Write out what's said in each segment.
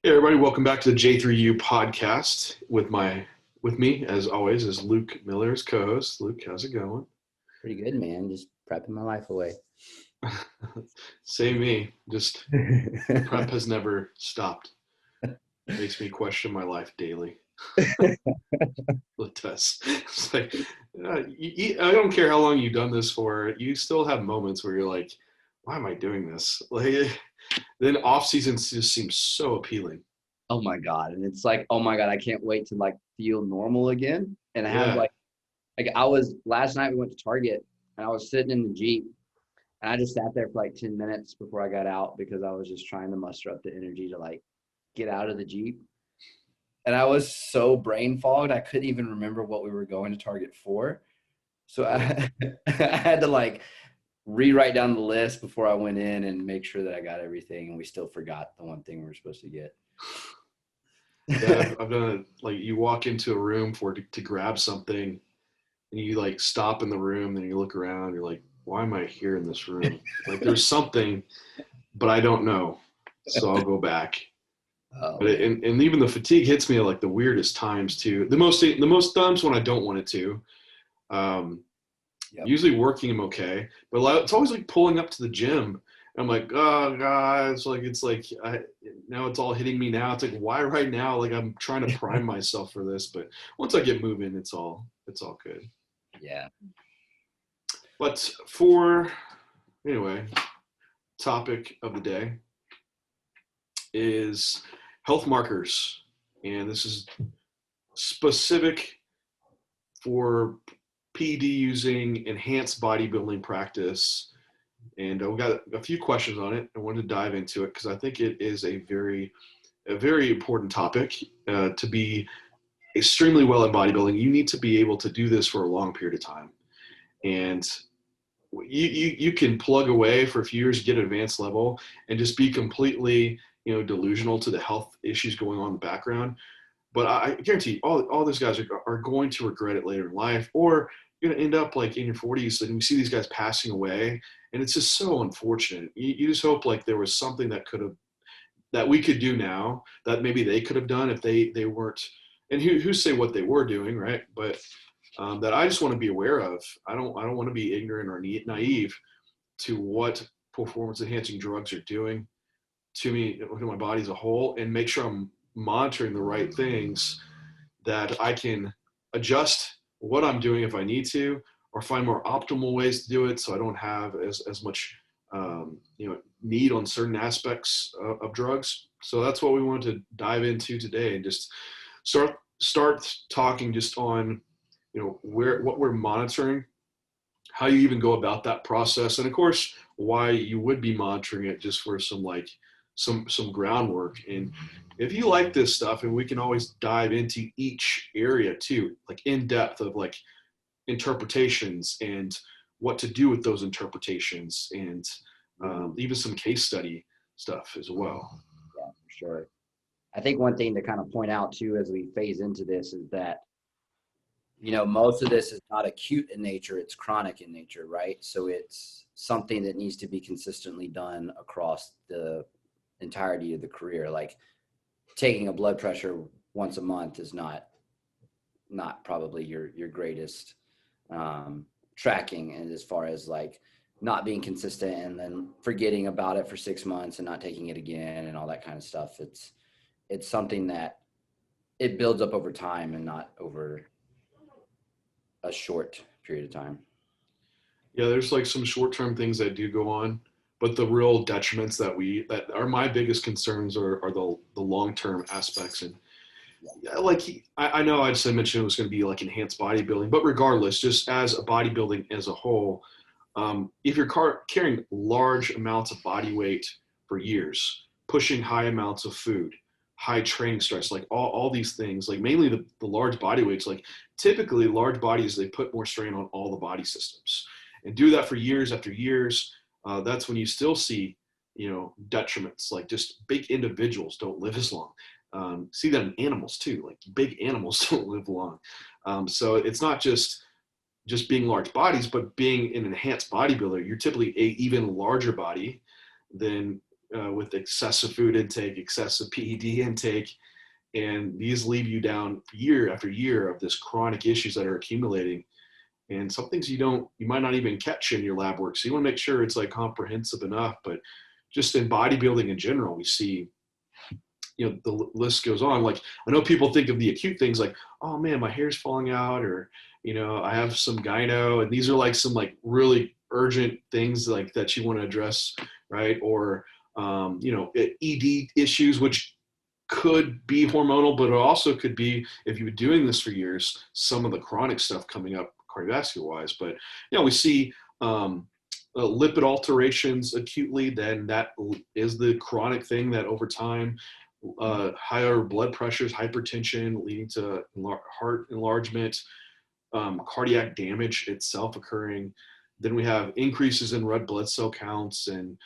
Hey everybody, welcome back to the J3U podcast with me as always is Luke Miller as co-host. Luke, how's it going? Pretty good, man. Just prepping my life away. Same me. Just prep has never stopped. Makes me question my life daily. It does. It's like I don't care how long you've done this for. You still have moments where you're like, "Why am I doing this?" Like then off season just seems so appealing. Oh my God. And it's like, oh my God, I can't wait to feel normal again. And I have Yeah. I was last night we went to Target and I was sitting in the Jeep and I just sat there for 10 minutes before I got out because I was just trying to muster up the energy to get out of the Jeep. And I was so brain fogged, I couldn't even remember what we were going to Target for. So I had to rewrite down the list before I went in and make sure that I got everything. And we still forgot the one thing we were supposed to get. Yeah, I've done it. Like you walk into a room to grab something, and you stop in the room, then you look around, you're like, why am I here in this room? Like there's something, but I don't know, so I'll go back. Oh But man. and even the fatigue hits me at the weirdest times too. The most times when I don't want it to. Um, Yep. Usually working I'm okay, but it's always like pulling up to the gym. I'm like, oh god, now it's all hitting me now. It's like, why right now? Like I'm trying to prime myself for this, but once I get moving, it's all good. Yeah. But for anyway, topic of the day is health markers, and this is specific for PD using enhanced bodybuilding practice. And we got a few questions on it. I wanted to dive into it because I think it is a very important topic. To be extremely well at bodybuilding, you need to be able to do this for a long period of time. And you can plug away for a few years, get an advanced level, and just be completely delusional to the health issues going on in the background. But I guarantee you, all those guys are going to regret it later in life, or you're going to end up in your 40s and we see these guys passing away, and it's just so unfortunate. You just hope there was something that we could do now that maybe they could have done if they weren't, and who say what they were doing, right? But that I just want to be aware of. I don't want to be ignorant or naive to what performance enhancing drugs are doing to me, to my body as a whole, and make sure I'm monitoring the right things that I can adjust what I'm doing if I need to, or find more optimal ways to do it so I don't have as much need on certain aspects of drugs. So that's what we wanted to dive into today, and just start talking just on what we're monitoring, how you even go about that process, and of course why you would be monitoring it, just for some groundwork. And if you like this stuff, and we can always dive into each area too, in depth of interpretations and what to do with those interpretations, and even some case study stuff as well. Yeah, for sure. I think one thing to kind of point out too as we phase into this is that, most of this is not acute in nature, it's chronic in nature, right? So it's something that needs to be consistently done across the entirety of the career. Like taking a blood pressure once a month is not probably your greatest tracking, and as far as not being consistent and then forgetting about it for 6 months and not taking it again and all that kind of stuff. It's something that it builds up over time and not over a short period of time. Yeah, there's some short-term things that do go on, but the real detriments that are my biggest concerns are the long-term aspects. And yeah, I know I just mentioned it was going to be enhanced bodybuilding, but regardless, just as a bodybuilding as a whole, if you're carrying large amounts of body weight for years, pushing high amounts of food, high training stress, all these things, mainly the large body weights, typically large bodies, they put more strain on all the body systems, and do that for years after years. That's when you still see, detriments, just big individuals don't live as long. See that in animals too, big animals don't live long. So it's not just being large bodies, but being an enhanced bodybuilder, you're typically a even larger body than with excessive food intake, excessive PED intake, and these leave you down year after year of this chronic issues that are accumulating. And some things you might not even catch in your lab work. So you want to make sure it's like comprehensive enough. But just in bodybuilding in general, we see, the list goes on. Like, I know people think of the acute things like, oh man, my hair's falling out, or, I have some gyno, and these are like some like really urgent things like that you want to address, right? Or, ED issues, which could be hormonal, but it also could be, if you've been doing this for years, some of the chronic stuff coming up cardiovascular wise. But, we see lipid alterations acutely, then that is the chronic thing that over time, higher blood pressures, hypertension leading to heart enlargement, cardiac damage itself occurring. Then we have increases in red blood cell counts, and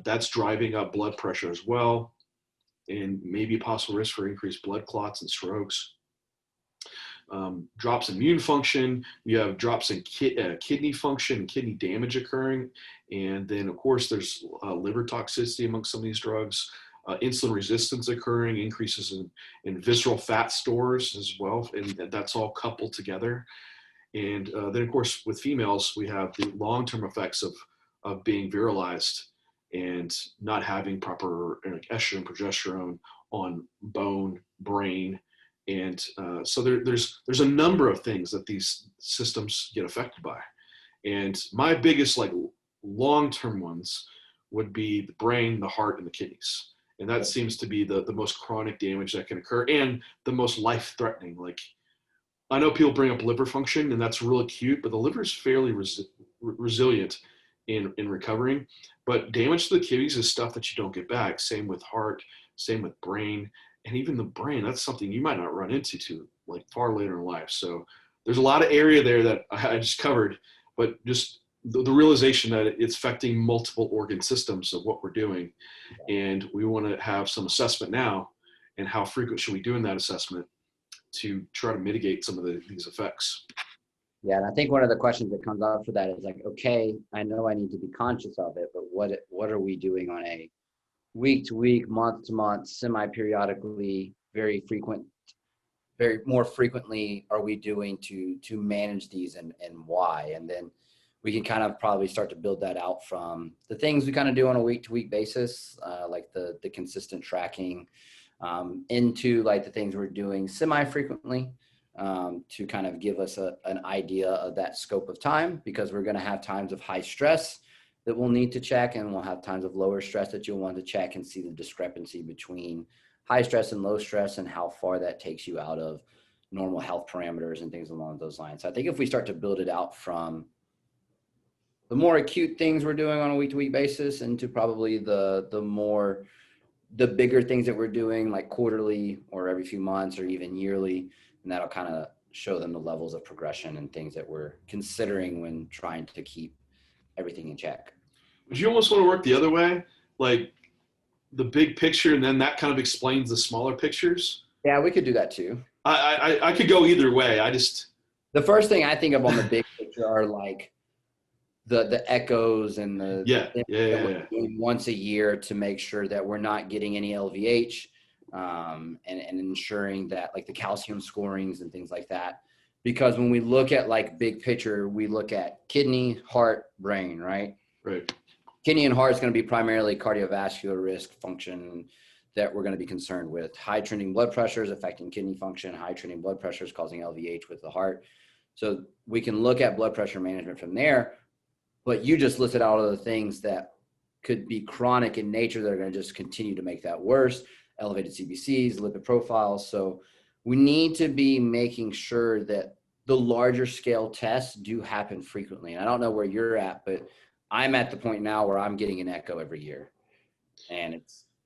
that's driving up blood pressure as well, and maybe possible risk for increased blood clots and strokes. Drops in immune function, you have drops in kidney function, kidney damage occurring, and then of course there's liver toxicity amongst some of these drugs, insulin resistance occurring, increases in visceral fat stores as well, and that's all coupled together. And then of course with females, we have the long-term effects of being virilized and not having proper estrogen, progesterone on bone, brain. And so there's a number of things that these systems get affected by. And my biggest like long-term ones would be the brain, the heart, and the kidneys. And that seems to be the most chronic damage that can occur and the most life-threatening. Like, I know people bring up liver function, and that's real acute, but the liver is fairly resilient in recovering. But damage to the kidneys is stuff that you don't get back. Same with heart, same with brain. And even the brain, that's something you might not run into like far later in life. So there's a lot of area there that I just covered, but just the realization that it's affecting multiple organ systems of what we're doing. And we want to have some assessment now, and how frequent should we do in that assessment to try to mitigate some of these effects. Yeah, and I think one of the questions that comes up for that is like, okay, I know I need to be conscious of it, but what are we doing on a week to week, month to month, semi-periodically, very more frequently are we doing to manage these, and why? And then we can kind of probably start to build that out from the things we kind of do on a week to week basis, like the consistent tracking, into like the things we're doing semi-frequently, to kind of give us an idea of that scope of time, because we're going to have times of high stress that we'll need to check, and we'll have times of lower stress that you'll want to check and see the discrepancy between high stress and low stress and how far that takes you out of normal health parameters and things along those lines. So I think if we start to build it out from the more acute things we're doing on a week to week basis into probably the bigger things that we're doing like quarterly or every few months or even yearly, and that'll kind of show them the levels of progression and things that we're considering when trying to keep everything in check. Would you almost want to work the other way? Like the big picture, and then that kind of explains the smaller pictures? Yeah, we could do that too. I could go either way. The first thing I think of on the big picture are like the echoes and the once a year to make sure that we're not getting any LVH, and ensuring that like the calcium scorings and things like that. Because when we look at like big picture, we look at kidney, heart, brain, right? Right. Kidney and heart is going to be primarily cardiovascular risk function that we're going to be concerned with. High trending blood pressures affecting kidney function, high trending blood pressures causing LVH with the heart. So we can look at blood pressure management from there, but you just listed out all the things that could be chronic in nature that are going to just continue to make that worse. Elevated CBCs, lipid profiles. So we need to be making sure that the larger scale tests do happen frequently. And I don't know where you're at, but I'm at the point now where I'm getting an echo every year. And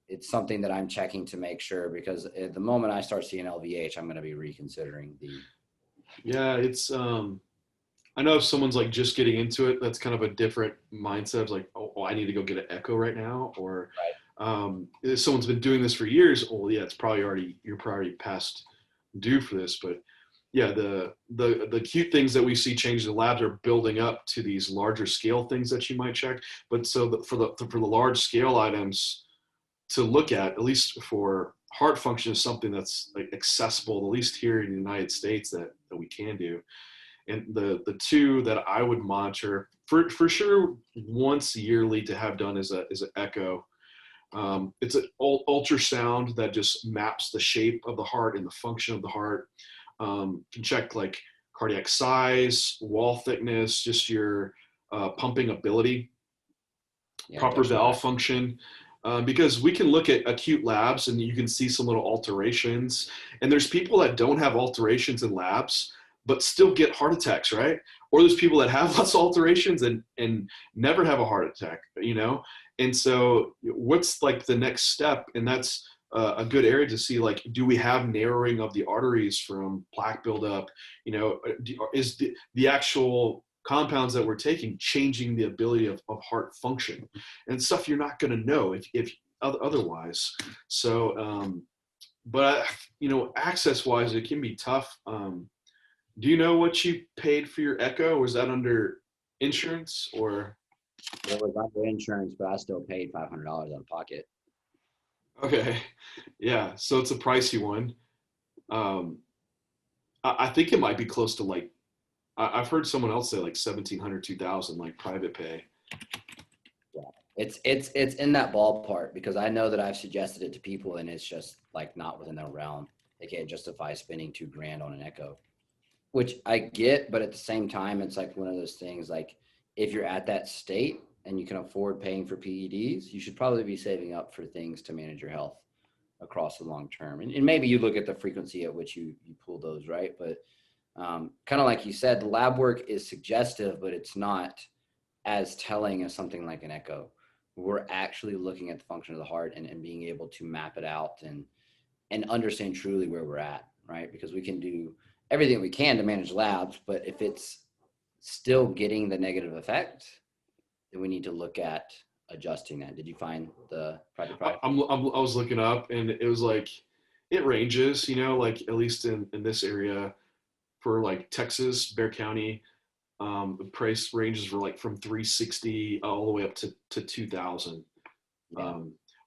it's something that I'm checking to make sure, because at the moment I start seeing LVH, I'm going to be reconsidering the. Yeah, it's, I know if someone's like just getting into it, that's kind of a different mindset. It's like, oh, I need to go get an echo right now. Or if someone's been doing this for years, oh yeah, you're probably past due for this. But yeah, the cute things that we see change in the labs are building up to these larger scale things that you might check. But so for the large scale items to look at least for heart function, is something that's like accessible, at least here in the United States, that we can do. And the two that I would monitor for sure once yearly to have done is an echo. It's an ultrasound that just maps the shape of the heart and the function of the heart. Can check like cardiac size, wall thickness, just your pumping ability, proper valve function. Because we can look at acute labs and you can see some little alterations. And there's people that don't have alterations in labs, but still get heart attacks, right? Or there's people that have lots of alterations and never have a heart attack, you know? And so what's like the next step? And that's a good area to see, like, do we have narrowing of the arteries from plaque buildup? You know, is the actual compounds that we're taking changing the ability of heart function, and stuff you're not going to know if otherwise. So, but you know, access wise, it can be tough. Do you know what you paid for your echo? Was that under insurance or? It was under insurance, but I still paid $500 out of pocket. Okay, yeah. So it's a pricey one. I think it might be close to like, I've heard someone else say like 1,700, 2,000, like private pay. Yeah, it's in that ballpark, because I know that I've suggested it to people and it's just like not within their realm. They can't justify spending $2,000 on an echo, which I get, but at the same time, it's like one of those things, like if you're at that state and you can afford paying for PEDs, you should probably be saving up for things to manage your health across the long term. And maybe you look at the frequency at which you pull those, right? But kind of like you said, the lab work is suggestive, but it's not as telling as something like an echo. We're actually looking at the function of the heart and being able to map it out and understand truly where we're at, right? Because we can do everything we can to manage labs, but if it's still getting the negative effect, then we need to look at adjusting that. Did you find the private product? I was looking up and it was like, it ranges, you know, like at least in this area for like Texas, Bexar County, the price ranges were like from 360 all the way up to 2,000. Yeah.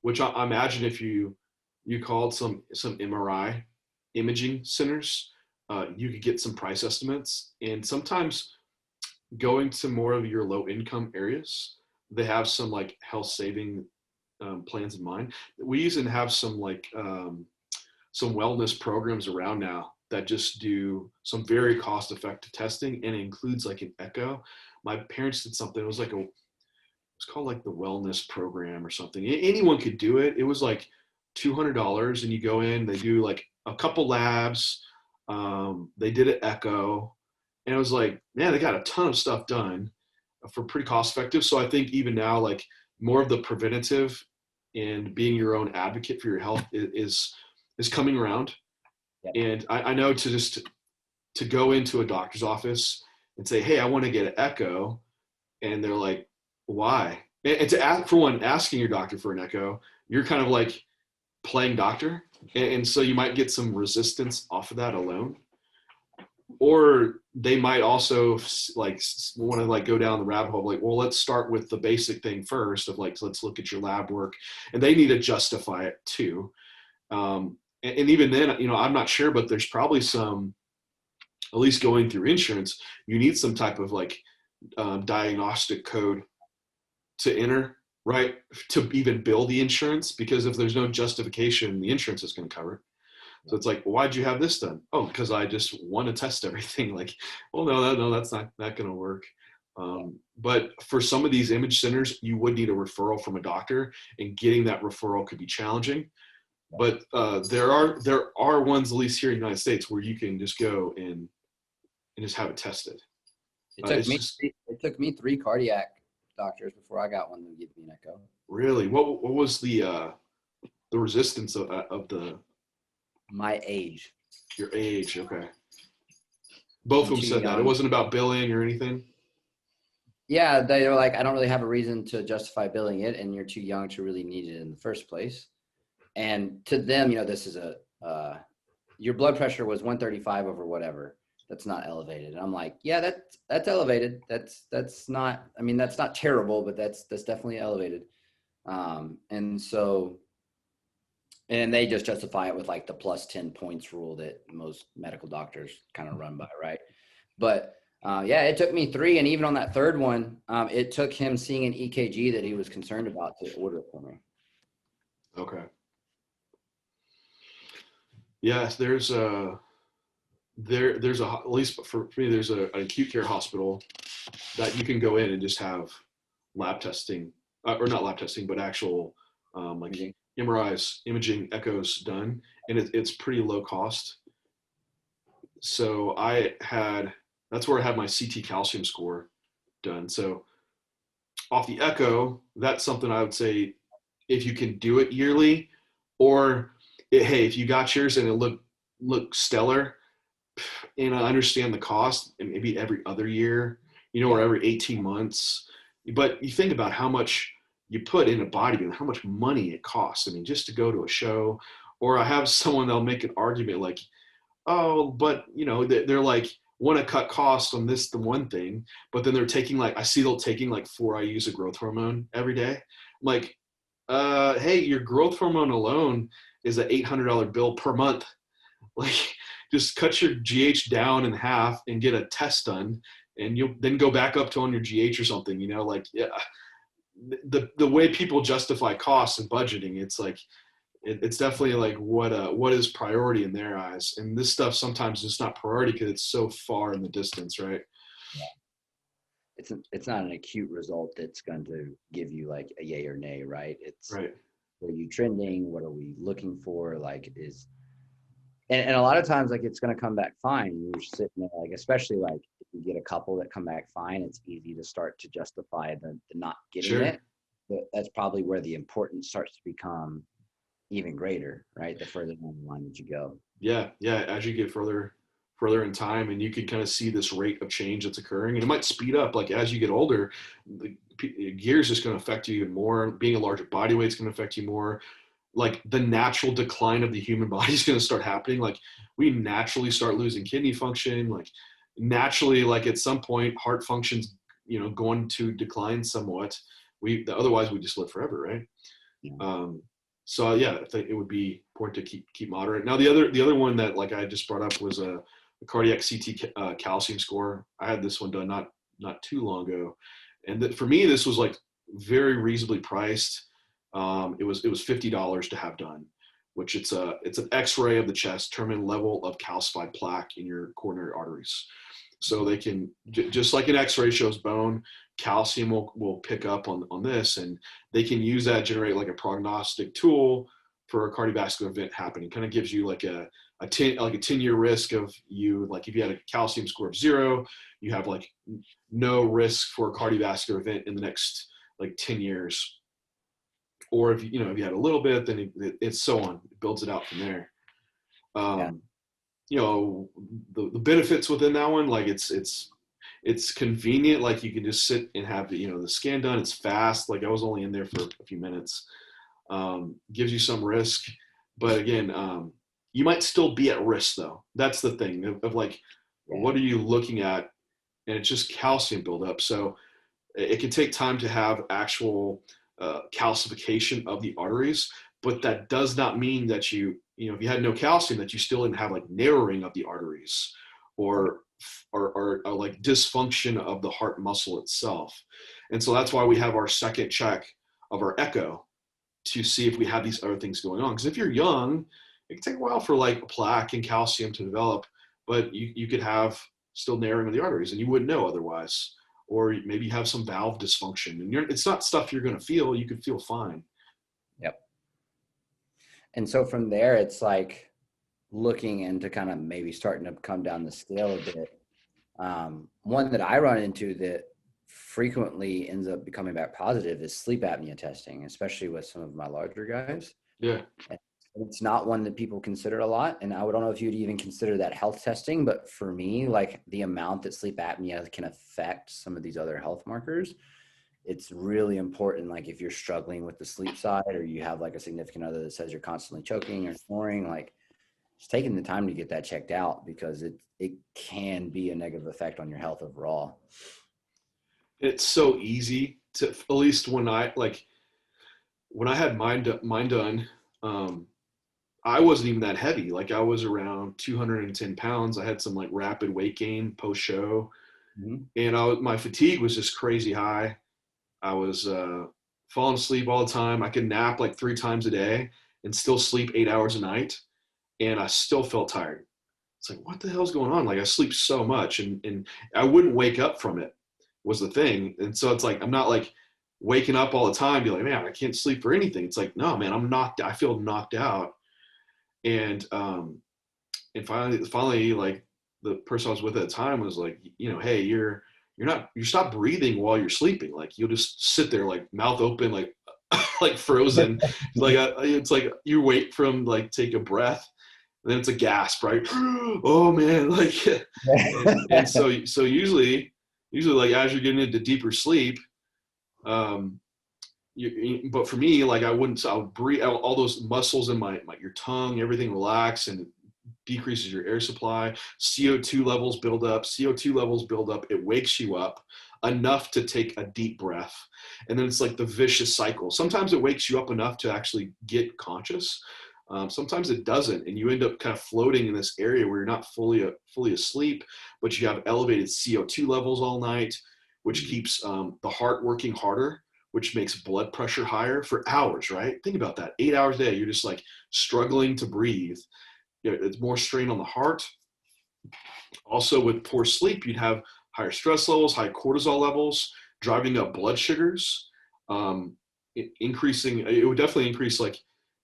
Which I imagine if you called some MRI imaging centers, you could get some price estimates. And sometimes going to more of your low income areas, they have some like health saving plans in mind. We even have some like some wellness programs around now that just do some very cost effective testing, and it includes like an echo. My parents did something, it was like it's called like the wellness program or something. Anyone could do it. It was like $200 and you go in, they do like a couple labs. They did an echo, and it was like, man, they got a ton of stuff done for pretty cost effective. So I think even now, like more of the preventative and being your own advocate for your health is coming around. Yep. And I know to go into a doctor's office and say, hey, I want to get an echo. And they're like, why? And to ask, for one, asking your doctor for an echo, you're kind of like playing doctor. And so you might get some resistance off of that alone. Or they might also like want to like go down the rabbit hole, like, well, let's start with the basic thing first of like, let's look at your lab work, and they need to justify it too. And even then, you know, I'm not sure, but there's probably some, at least going through insurance, you need some type of like diagnostic code to enter, right? To even bill the insurance, because if there's no justification, the insurance is going to cover it. So it's like, well, why'd you have this done? Oh, because I just want to test everything. Like, well, no, that's not going to work. But for some of these image centers, you would need a referral from a doctor, and getting that referral could be challenging. But there are ones, at least here in the United States, where you can just go and just have it tested. It took me 3 cardiac doctors before I got one to give me an echo. Really? What was the resistance of my age? Your age, okay. Both of them said that. It wasn't about billing or anything? Yeah, they were like, I don't really have a reason to justify billing it, and you're too young to really need it in the first place. And to them, you know, this is your blood pressure was 135 over whatever. That's not elevated. And I'm like, yeah, that's elevated. That's not, I mean, that's not terrible, but that's definitely elevated. And so, and they just justify it with like the plus 10 points rule that most medical doctors kind of run by, right? But yeah, it took me 3. And even on that third one, it took him seeing an EKG that he was concerned about to order it for me. Okay. Yes, there's a at least for me, there's an acute care hospital that you can go in and just have lab testing, or not lab testing, but actual like MRIs, imaging, echoes done, and it's pretty low cost. So that's where I had my CT calcium score done. So off the echo, that's something I would say if you can do it yearly, or hey, if you got yours and it looked stellar, and I understand the cost, and maybe every other year, or every 18 months. But you think about how much you put into bodybuilding, how much money it costs. I mean, just to go to a show, or I have someone that'll make an argument like, oh, but they're like, want to cut costs on the one thing, but then they're taking I see they'll taking like 4 IUs of growth hormone every day. I'm like, hey, your growth hormone alone is an $800 bill per month. Like, just cut your GH down in half and get a test done, and you'll then go back up to on your GH or something. Yeah, the way people justify costs and budgeting, it's like it's definitely like what is priority in their eyes, and this stuff sometimes is not priority because it's so far in the distance, right? Yeah. It's not an acute result that's going to give you like a yay or nay, right? It's right. Are you trending? What are we looking for? And a lot of times, like, it's going to come back fine. You're sitting there, like, especially like if you get a couple that come back fine, it's easy to start to justify the not getting it. But that's probably where the importance starts to become even greater, right? The further down the line that you go. Yeah. As you get further in time, and you can kind of see this rate of change that's occurring, and it might speed up. Like as you get older, the gear is just going to affect you even more. Being a larger body weight is going to affect you more. Like the natural decline of the human body is going to start happening. Like we naturally start losing kidney function. Like naturally, like at some point, heart function's going to decline somewhat. Otherwise we just live forever, right? Yeah. So yeah, I think it would be important to keep moderate. Now the other one that like I just brought up was a cardiac CT calcium score. I had this one done not too long ago, and for me this was like very reasonably priced. It was $50 to have done, which it's an X-ray of the chest, determine level of calcified plaque in your coronary arteries. So they can, just like an X-ray shows bone, calcium will pick up on this, and they can use that to generate like a prognostic tool for a cardiovascular event happening. Kind of gives you like a 10-year risk of you, like if you had a calcium score of 0, you have like no risk for a cardiovascular event in the next like 10 years. Or if you had a little bit, then it's so on. It builds it out from there. The benefits within that one, like it's convenient. Like you can just sit and have the scan done. It's fast. Like I was only in there for a few minutes. Gives you some risk, but again, you might still be at risk though. That's the thing of like, what are you looking at? And it's just calcium buildup. So it can take time to have actual calcification of the arteries, but that does not mean that if you had no calcium, that you still didn't have like narrowing of the arteries or like dysfunction of the heart muscle itself. And so that's why we have our second check of our echo to see if we have these other things going on. Because if you're young, it can take a while for like plaque and calcium to develop, but you could have still narrowing of the arteries and you wouldn't know otherwise. Or maybe you have some valve dysfunction, and it's not stuff you're going to feel. You could feel fine. Yep. And so from there, it's like looking into kind of maybe starting to come down the scale a bit. One that I run into that frequently ends up becoming back positive is sleep apnea testing, especially with some of my larger guys. Yeah. And it's not one that people consider a lot. And I don't know if you'd even consider that health testing, but for me, like the amount that sleep apnea can affect some of these other health markers, it's really important. Like if you're struggling with the sleep side, or you have like a significant other that says you're constantly choking or snoring, like just taking the time to get that checked out, because it can be a negative effect on your health overall. It's so easy to, at least when I had mine done, I wasn't even that heavy. Like I was around 210 pounds. I had some like rapid weight gain post show, and my fatigue was just crazy high. I was falling asleep all the time. I could nap like 3 times a day and still sleep 8 hours a night, and I still felt tired. It's like, what the hell's going on? Like I sleep so much, and I wouldn't wake up from it was the thing. And so it's like, I'm not like waking up all the time, be like, man, I can't sleep for anything. It's like, no, man, I feel knocked out. And finally, like the person I was with at the time was like, hey, you stop breathing while you're sleeping. Like you'll just sit there like mouth open, like like frozen. It's like you wait for them to like take a breath, and then it's a gasp, right? Oh man, like, and so usually like as you're getting into deeper sleep, but for me, like I would breathe, all those muscles in your tongue, everything relax, and it decreases your air supply. CO2 levels build up. It wakes you up enough to take a deep breath. And then it's like the vicious cycle. Sometimes it wakes you up enough to actually get conscious. Sometimes it doesn't. And you end up kind of floating in this area where you're not fully asleep, but you have elevated CO2 levels all night, which keeps the heart working harder, which makes blood pressure higher for hours, right? Think about that. 8 hours a day, you're just like struggling to breathe. It's more strain on the heart. Also, with poor sleep, you'd have higher stress levels, high cortisol levels, driving up blood sugars, it would definitely increase like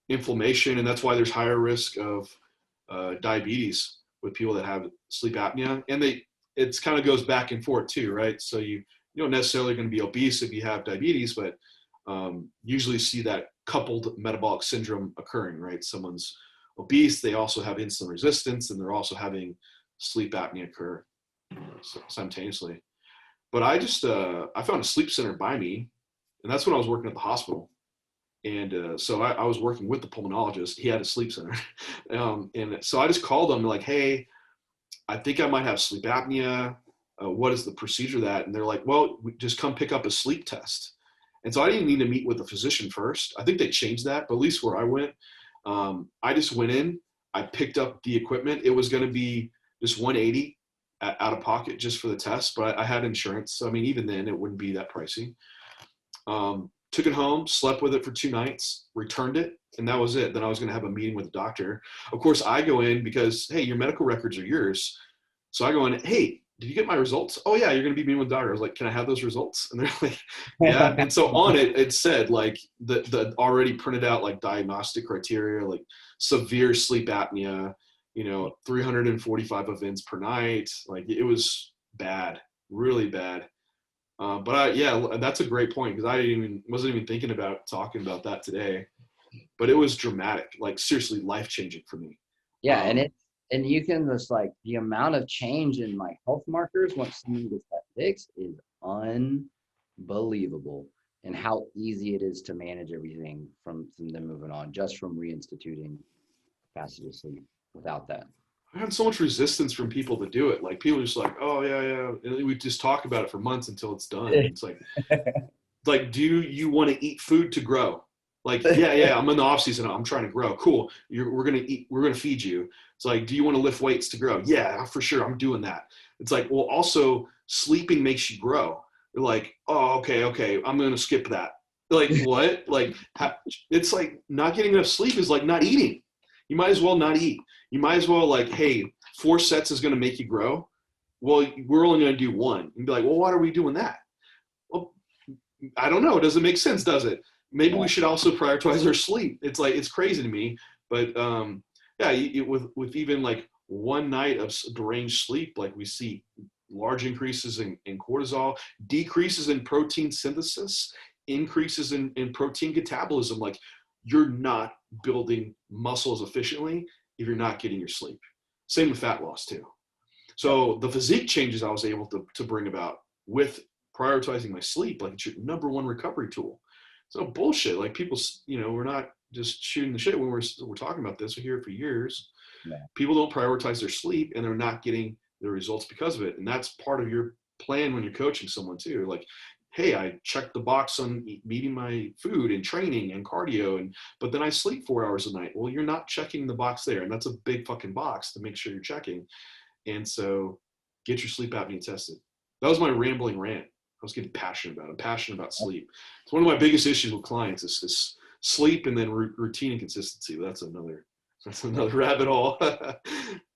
inflammation. And that's why there's higher risk of diabetes with people that have sleep apnea. And it kind of goes back and forth too, right? So you don't necessarily going to be obese if you have diabetes, but usually see that coupled metabolic syndrome occurring, right? Someone's obese, they also have insulin resistance, and they're also having sleep apnea occur simultaneously. But I found a sleep center by me, and that's when I was working at the hospital. And so I was working with the pulmonologist. He had a sleep center. And so I just called him like, hey, I think I might have sleep apnea. What is the procedure that? And they're like, well, just come pick up a sleep test. And so I didn't need to meet with the physician first. I think they changed that, but at least where I went, I just went in, I picked up the equipment. It was going to be just $180 out of pocket just for the test, but I had insurance. So, I mean, even then it wouldn't be that pricey. Took it home, slept with it for 2 nights, returned it, and that was it. Then I was going to have a meeting with the doctor. Of course, I go in because, hey, your medical records are yours. So I go in, hey, did you get my results? Oh yeah, you're going to be meeting with the doctor. I was like, can I have those results? And they're like, yeah. And so on it said like the already printed out like diagnostic criteria, like severe sleep apnea, 345 events per night. Like it was bad, really bad. But that's a great point, because I wasn't even thinking about talking about that today, but it was dramatic, like seriously life-changing for me. Yeah. And you can just like the amount of change in like health markers once someone gets that fixed is unbelievable, and how easy it is to manage everything from them moving on, just from reinstituting capacity to sleep without that. I had so much resistance from people to do it. Like people are just like, oh yeah. And we just talk about it for months until it's done. It's like, do you want to eat food to grow? Like, yeah, I'm in the off season. I'm trying to grow. Cool. We're going to feed you. It's like, do you want to lift weights to grow? Yeah, for sure. I'm doing that. It's like, well, also sleeping makes you grow. You're like, oh, okay. I'm going to skip that. Like what? Like it's like not getting enough sleep is like not eating. You might as well not eat. You might as well like, hey, 4 sets is going to make you grow. Well, we're only going to do 1. You'd be like, well, why are we doing that? Well, I don't know. It doesn't make sense, does it? Maybe we should also prioritize our sleep. It's like, it's crazy to me, but with even like 1 night of deranged sleep, like we see large increases in cortisol, decreases in protein synthesis, increases in protein catabolism. Like you're not building muscles efficiently if you're not getting your sleep. Same with fat loss too. So the physique changes I was able to bring about with prioritizing my sleep, like it's your #1 recovery tool. It's no bullshit. Like people, we're not just shooting the shit when we're talking about this. We hear it for years. Yeah. People don't prioritize their sleep, and they're not getting the results because of it. And that's part of your plan when you're coaching someone too. Like, hey, I checked the box on eating my food and training and cardio, but then I sleep 4 hours a night. Well, you're not checking the box there, and that's a big fucking box to make sure you're checking. And so, get your sleep apnea tested. That was my rambling rant. I was getting passionate about it. I'm passionate about sleep. It's one of my biggest issues with clients is sleep, and then routine and consistency. That's another rabbit hole. But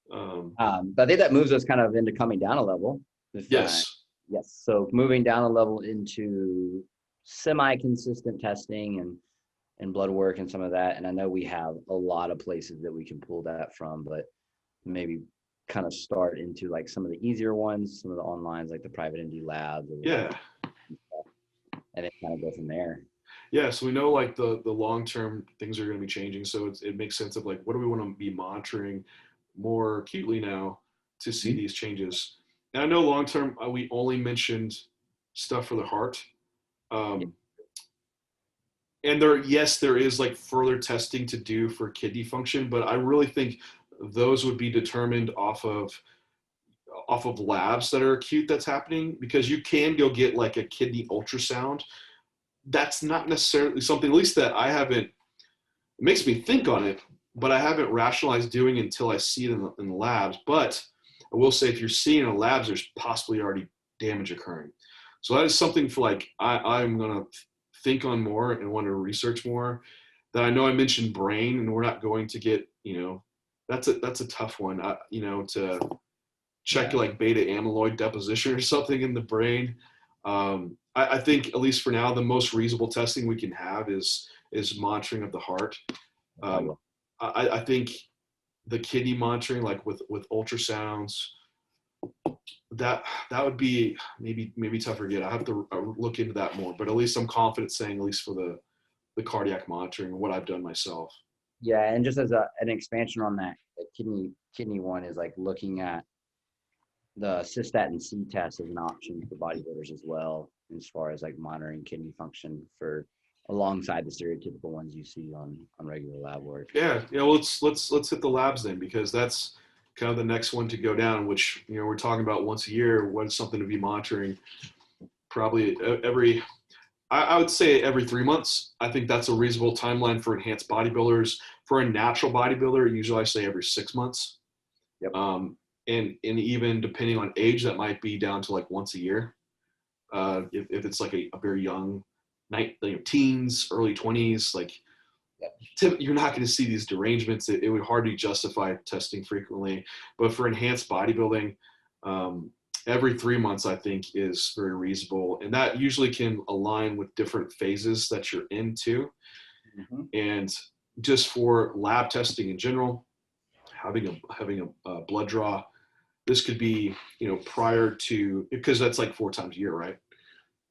I think that moves us kind of into coming down a level. Yes. Yes. So moving down a level into semi-consistent testing and blood work and some of that. And I know we have a lot of places that we can pull that from, but maybe kind of start into like some of the easier ones, some of the onlines, like the private MD labs. Yeah. And then kind of go from there. Yeah, so we know like the long-term things are going to be changing. So it makes sense of like, what do we want to be monitoring more acutely now to see these changes? And I know long-term, we only mentioned stuff for the heart. And there is like further testing to do for kidney function, but I really think those would be determined off of labs that are acute that's happening, because you can go get like a kidney ultrasound. That's not necessarily something, at least that I haven't, it makes me think on it, but I haven't rationalized doing until I see it in the labs. But I will say, if you're seeing it in the labs, there's possibly already damage occurring. So that is something for like, I'm going to think on more and want to research more. That I know I mentioned brain, and we're not going to get, that's a tough one, to check like beta amyloid deposition or something in the brain. I think, at least for now, the most reasonable testing we can have is monitoring of the heart. I think the kidney monitoring, like with ultrasounds, that would be maybe tougher to get. I have to look into that more, but at least I'm confident saying, at least for the cardiac monitoring and what I've done myself. Yeah, and just as an expansion on that, the kidney one is like looking at the cystatin C test as an option for bodybuilders as well, as far as like monitoring kidney function for alongside the stereotypical ones you see on regular lab work. Yeah. Well, let's hit the labs then, because that's kind of the next one to go down, which, we're talking about once a year. What is something to be monitoring? Probably I would say every 3 months. I think that's a reasonable timeline for enhanced bodybuilders. For a natural bodybuilder, usually I say every 6 months. Yep. And even depending on age, that might be down to like once a year. If it's like a very young teens, early 20s, like, you're not going to see these derangements. It would hardly justify testing frequently. But for enhanced bodybuilding, every 3 months, I think, is very reasonable. And that usually can align with different phases that you're into. Mm-hmm. And just for lab testing in general, having a blood draw, this could be, prior to, because that's like 4 times a year, right?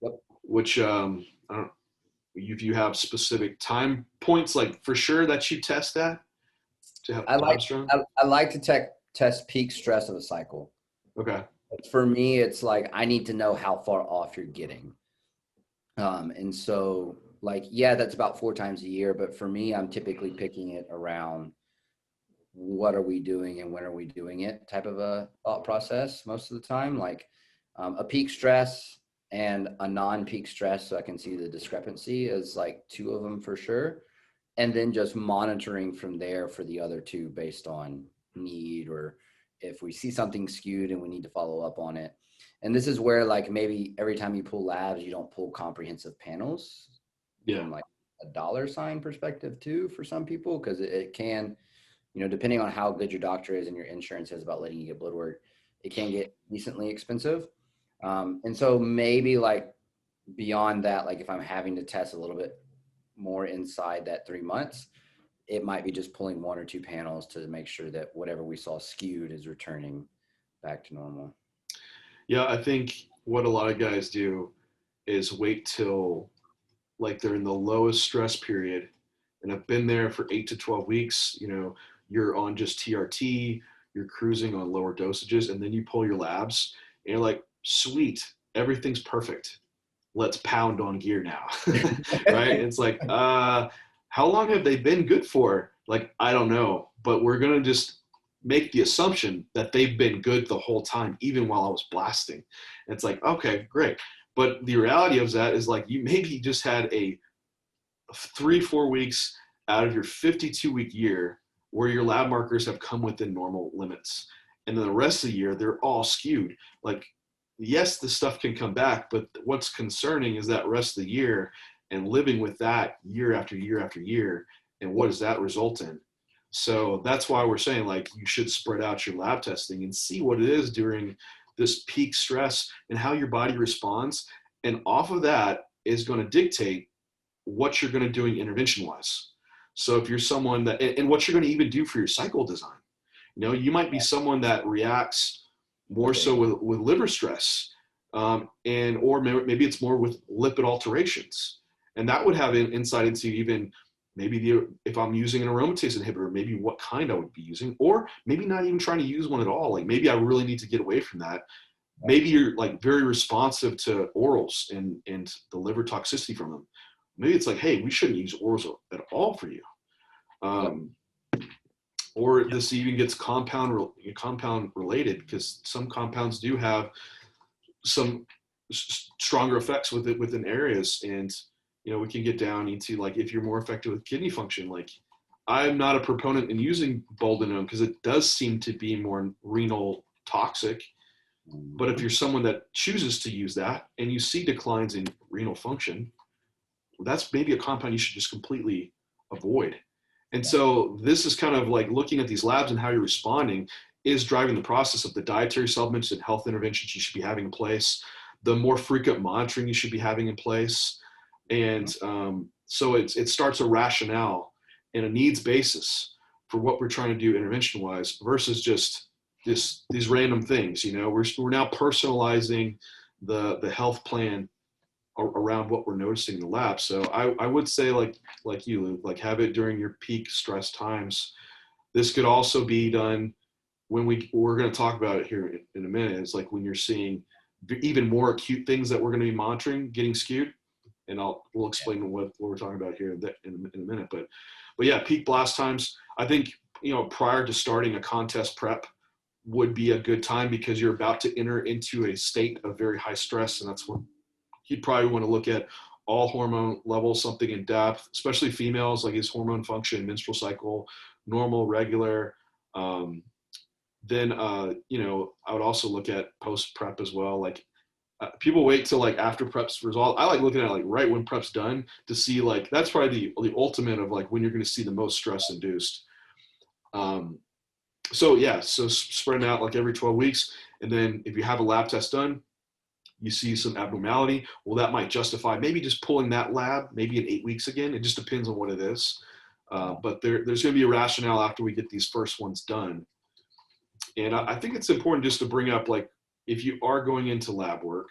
Yep. Which, I don't, if you have specific time points, like for sure that you test that to have I like to test peak stress of a cycle. Okay. For me, it's like, I need to know how far off you're getting. And so like, yeah, that's about 4 times a year. But for me, I'm typically picking it around what are we doing and when are we doing it type of a thought process most of the time. Like a peak stress and a non-peak stress, so I can see the discrepancy is like 2 of them for sure. And then just monitoring from there for the other 2 based on need, or if we see something skewed and we need to follow up on it. And this is where like maybe every time you pull labs, you don't pull comprehensive panels. Yeah. From like a dollar sign perspective too for some people, because it can, depending on how good your doctor is and your insurance is about letting you get blood work, it can get decently expensive. And so maybe like beyond that, like if I'm having to test a little bit more inside that 3 months, it might be just pulling 1 or 2 panels to make sure that whatever we saw skewed is returning back to normal. Yeah, I think what a lot of guys do is wait till like they're in the lowest stress period and have been there for 8 to 12 weeks. You're on just TRT, you're cruising on lower dosages, and then you pull your labs and you're like, sweet, everything's perfect. Let's pound on gear now. Right? It's like, how long have they been good for? Like, I don't know, but we're going to just make the assumption that they've been good the whole time, even while I was blasting. And it's like, okay, great. But the reality of that is like, you maybe just had a 3-4 weeks out of your 52-week year where your lab markers have come within normal limits. And then the rest of the year, they're all skewed. Like, yes, the stuff can come back, but what's concerning is that rest of the year and living with that year after year after year. And what does that result in? So that's why we're saying, like, you should spread out your lab testing and see what it is during this peak stress and how your body responds. And off of that is going to dictate what you're going to do intervention wise. So if you're someone that, and what you're going to even do for your cycle design, you know, you might be someone that reacts more so with liver stress, and or maybe it's more with lipid alterations, and that would have an insight into even maybe if I'm using an aromatase inhibitor, maybe what kind I would be using, or maybe not even trying to use one at all. Like maybe I really need to get away from that. Maybe you're like very responsive to orals and the liver toxicity from them. Maybe it's like, hey, we shouldn't use orals at all for you. Or this even gets compound related, because some compounds do have some stronger effects within areas. And, you know, we can get down into like, if you're more effective with kidney function, like I'm not a proponent in using boldenone because it does seem to be more renal toxic. But if you're someone that chooses to use that and you see declines in renal function, that's maybe a compound you should just completely avoid. And so this is kind of like looking at these labs and how you're responding is driving the process of the dietary supplements and health interventions you should be having in place, the more frequent monitoring you should be having in place. And so it starts a rationale and a needs basis for what we're trying to do intervention wise versus just these random things. You know, we're now personalizing the health plan around what we're noticing in the lab. So I would say like you, Luke, like have it during your peak stress times. This could also be done when we're going to talk about it here in a minute. It's like when you're seeing even more acute things that we're going to be monitoring getting skewed. And we'll explain what we're talking about here in a minute. But yeah, peak blast times, I think, you know, prior to starting a contest prep would be a good time because you're about to enter into a state of very high stress. And that's when you'd probably want to look at all hormone levels, something in depth, especially females, like is hormone function, menstrual cycle, normal, regular. Then, you know, I would also look at post prep as well. Like people wait till like after prep's resolved. I like looking at like right when prep's done to see like, that's probably the ultimate of like when you're going to see the most stress induced. So yeah, so spreading out like every 12 weeks. And then if you have a lab test done, you see some abnormality, well, that might justify maybe just pulling that lab maybe in 8 weeks again. It just depends on what it is. But there's going to be a rationale after we get these first ones done. And I think it's important just to bring up, like, if you are going into lab work,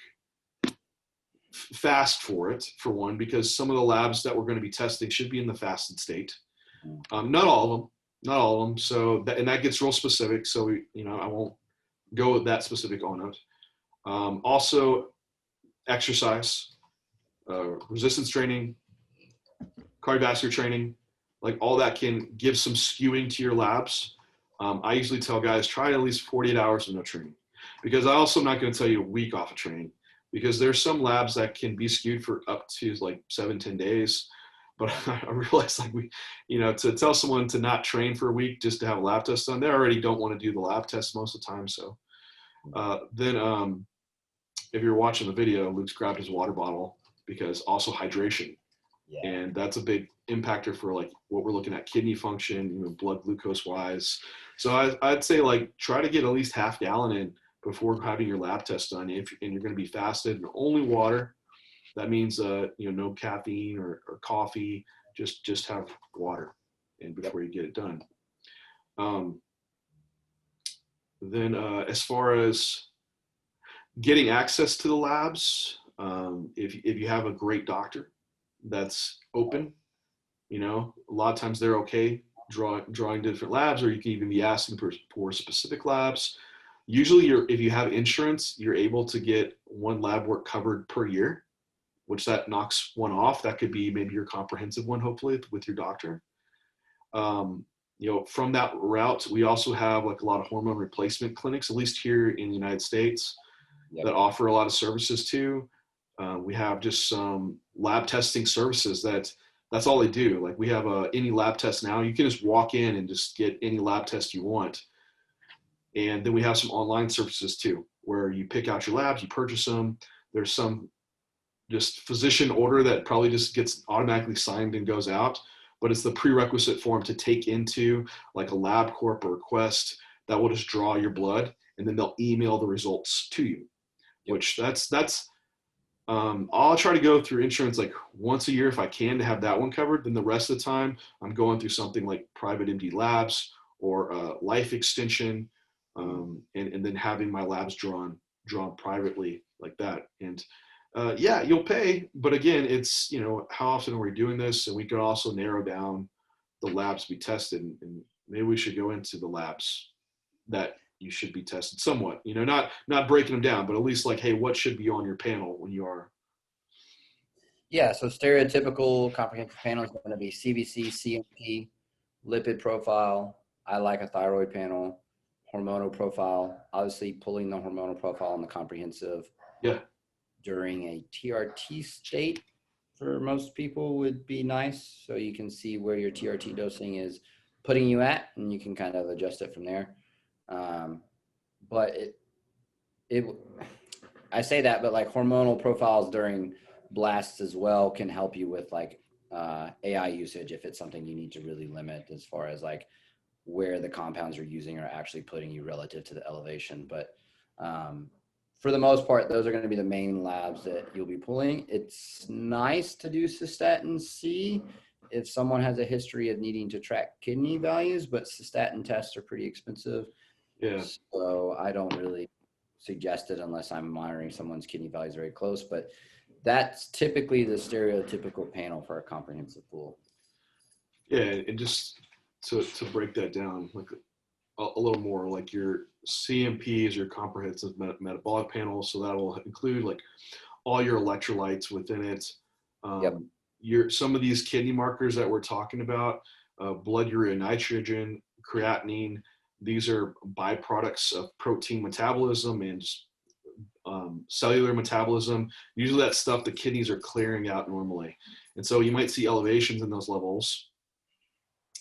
fast for it, for one, because some of the labs that we're going to be testing should be in the fasted state. Not all of them. So that gets real specific. So, you know, I won't go that specific on it. Also, exercise, resistance training, cardiovascular training, like all that can give some skewing to your labs. I usually tell guys, try at least 48 hours of no training, because I also am not going to tell you a week off of training, because there's some labs that can be skewed for up to like 7-10 days. But I realize, like, you know, to tell someone to not train for a week just to have a lab test done, they already don't want to do the lab test most of the time. So then if you're watching the video, Luke's grabbed his water bottle, because also hydration. Yeah. And that's a big impactor for like what we're looking at, kidney function, you know, blood glucose wise. So I'd say like try to get at least half gallon in before having your lab test done. And you're going to be fasted and only water, that means you know, no caffeine or coffee, just have water and before you get it done. Then as far as getting access to the labs, if you have a great doctor that's open, you know, a lot of times they're okay drawing different labs, or you can even be asking for specific labs. Usually if you have insurance, you're able to get one lab work covered per year, which that knocks one off. That could be maybe your comprehensive one, hopefully, with your doctor. You from that route, we also have like a lot of hormone replacement clinics, at least here in the United States, Yep. that offer a lot of services too. We have just some lab testing services that's all they do. Like we have any lab test now. You can just walk in and just get any lab test you want. And then we have some online services too, where you pick out your labs, you purchase them. There's some just physician order that probably just gets automatically signed and goes out, but it's the prerequisite form to take into like a LabCorp or Quest that will just draw your blood, and then they'll email the results to you. Yep. Which I'll try to go through insurance like once a year if I can to have that one covered. Then the rest of the time I'm going through something like private MD labs or life extension, and then having my labs drawn privately like that. And yeah, you'll pay, but again, it's, how often are we doing this? And we could also narrow down the labs to be tested, and maybe we should go into the labs that you should be tested somewhat, not breaking them down, but at least like, hey, what should be on your panel when you are. Yeah. So stereotypical comprehensive panel is going to be CBC, CMP, lipid profile. I like a thyroid panel, hormonal profile, obviously pulling the hormonal profile on the comprehensive. Yeah. During a TRT state for most people would be nice. So you can see where your TRT dosing is putting you at, and you can kind of adjust it from there. But I say that, but like hormonal profiles during blasts as well can help you with like AI usage if it's something you need to really limit as far as like where the compounds you're using are actually putting you relative to the elevation. But for the most part, those are going to be the main labs that you'll be pulling. It's nice to do cystatin C if someone has a history of needing to track kidney values, but cystatin tests are pretty expensive. Yeah. So I don't really suggest it unless I'm monitoring someone's kidney values very close, but that's typically the stereotypical panel for a comprehensive pool. Yeah. And just to break that down, like a little more, like your CMP is your comprehensive metabolic panel. So that will include like all your electrolytes within it. Yep. Some of these kidney markers that we're talking about, blood urea nitrogen, creatinine, these are byproducts of protein metabolism and cellular metabolism. Usually that stuff the kidneys are clearing out normally. And so you might see elevations in those levels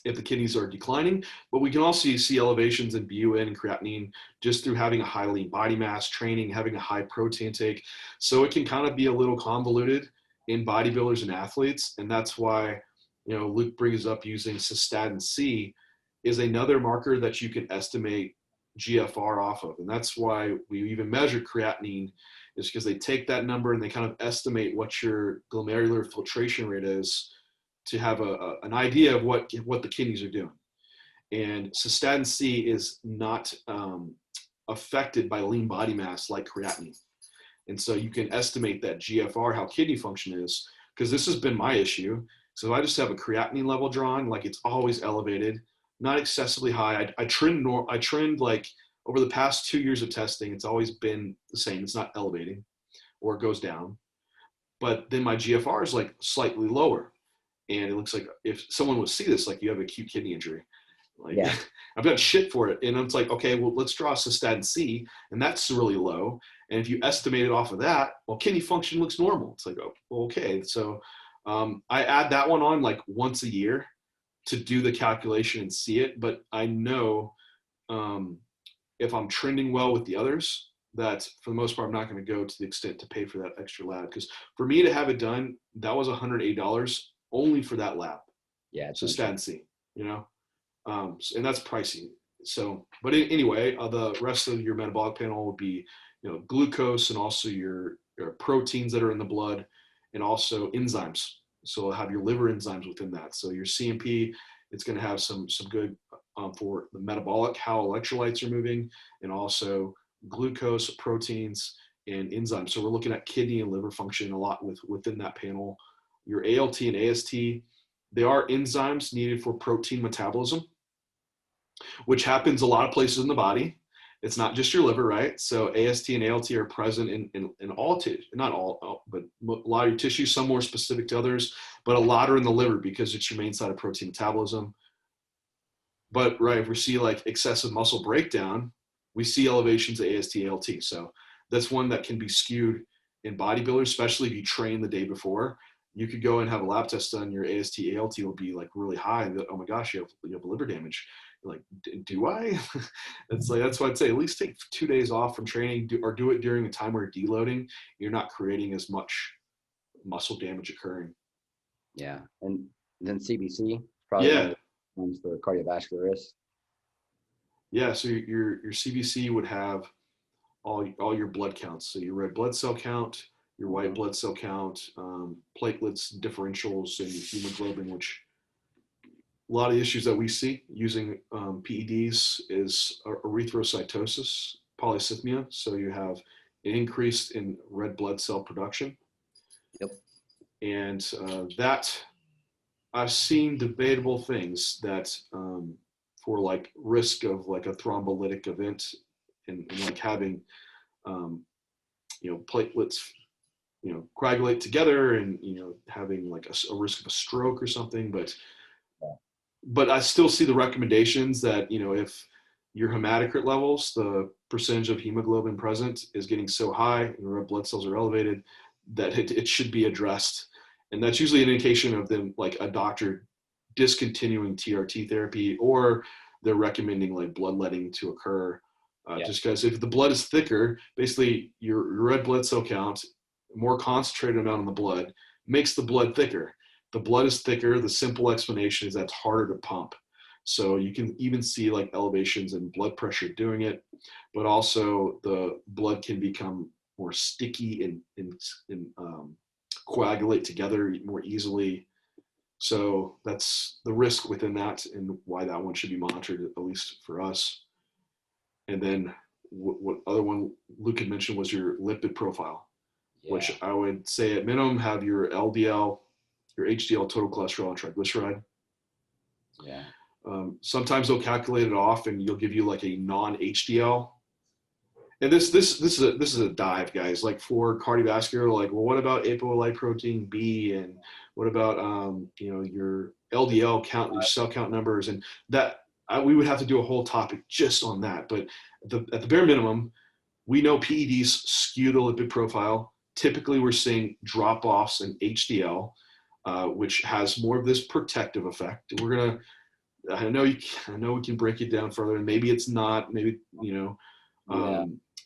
if the kidneys are declining, but we can also see elevations in BUN and creatinine just through having a high lean body mass, training, having a high protein intake. So it can kind of be a little convoluted in bodybuilders and athletes. And that's why, Luke brings up using cystatin C is another marker that you can estimate GFR off of. And that's why we even measure creatinine, is because they take that number and they kind of estimate what your glomerular filtration rate is to have an idea of what the kidneys are doing. And cystatin C is not affected by lean body mass like creatinine. And so you can estimate that GFR, how kidney function is, because this has been my issue. So if I just have a creatinine level drawn, like it's always elevated, not excessively high. I trend like over the past 2 years of testing, it's always been the same. It's not elevating or it goes down. But then my GFR is like slightly lower. And it looks like if someone would see this, like you have acute kidney injury. Like, yeah. I've got shit for it. And it's like, okay, well, let's draw cystatin C, and that's really low. And if you estimate it off of that, well, kidney function looks normal. It's like, oh, okay. So I add that one on like once a year to do the calculation and see it. But I know if I'm trending well with the others, that for the most part, I'm not going to go to the extent to pay for that extra lab. Because for me to have it done, that was $108 only for that lab. Yeah. Cystatin C, and that's pricey. So, but anyway, the rest of your metabolic panel would be, glucose and also your proteins that are in the blood and also enzymes. So have your liver enzymes within that. So your CMP, it's going to have some good for the metabolic, how electrolytes are moving, and also glucose, proteins, and enzymes. So we're looking at kidney and liver function a lot within that panel. Your ALT and AST, they are enzymes needed for protein metabolism, which happens a lot of places in the body. It's not just your liver, right? So AST and ALT are present in all tissue, not all, but a lot of your tissues, some more specific to others, but a lot are in the liver because it's your main site of protein metabolism. But right, if we see like excessive muscle breakdown, we see elevations of AST, ALT. So that's one that can be skewed in bodybuilders, especially if you train the day before. You could go and have a lab test done. Your AST, ALT will be like really high. Oh my gosh, you have liver damage. You're like, do I? It's like, that's why I'd say at least take 2 days off from training, or do it during a time where you're deloading. You're not creating as much muscle damage occurring. Yeah. And then CBC, probably one of Yeah. the ones for cardiovascular risk. Yeah. So your CBC would have all your blood counts. So your red blood cell count, your white blood cell count, platelets, differentials, and your hemoglobin, which a lot of issues that we see using PEDs is erythrocytosis, polycythemia. So you have an increase in red blood cell production. Yep. And that, I've seen debatable things that for like risk of like a thrombolytic event and like having platelets coagulate together and having like a risk of a stroke or something. But I still see the recommendations that if your hematocrit levels, the percentage of hemoglobin present, is getting so high and red blood cells are elevated, that it should be addressed. And that's usually an indication of them, like a doctor discontinuing TRT therapy, or they're recommending like bloodletting to occur. Just because if the blood is thicker, basically your red blood cell count, more concentrated amount in the blood, makes the blood thicker. The blood is thicker. The simple explanation is that's harder to pump. So you can even see like elevations in blood pressure doing it, but also the blood can become more sticky and coagulate together more easily. So that's the risk within that, and why that one should be monitored, at least for us. And then what other one Luke had mentioned was your lipid profile, which I would say at minimum have your LDL, your HDL, total cholesterol, and triglyceride. Yeah. Sometimes they'll calculate it off, and you'll give you like a non-HDL. And this is a dive, guys. Like for cardiovascular, like, well, what about apolipoprotein B, and what about your LDL count, your cell count numbers, and that we would have to do a whole topic just on that. But at the bare minimum, we know PEDs skew the lipid profile. Typically, we're seeing drop-offs in HDL, which has more of this protective effect. I know we can break it down further, and maybe it's not, maybe,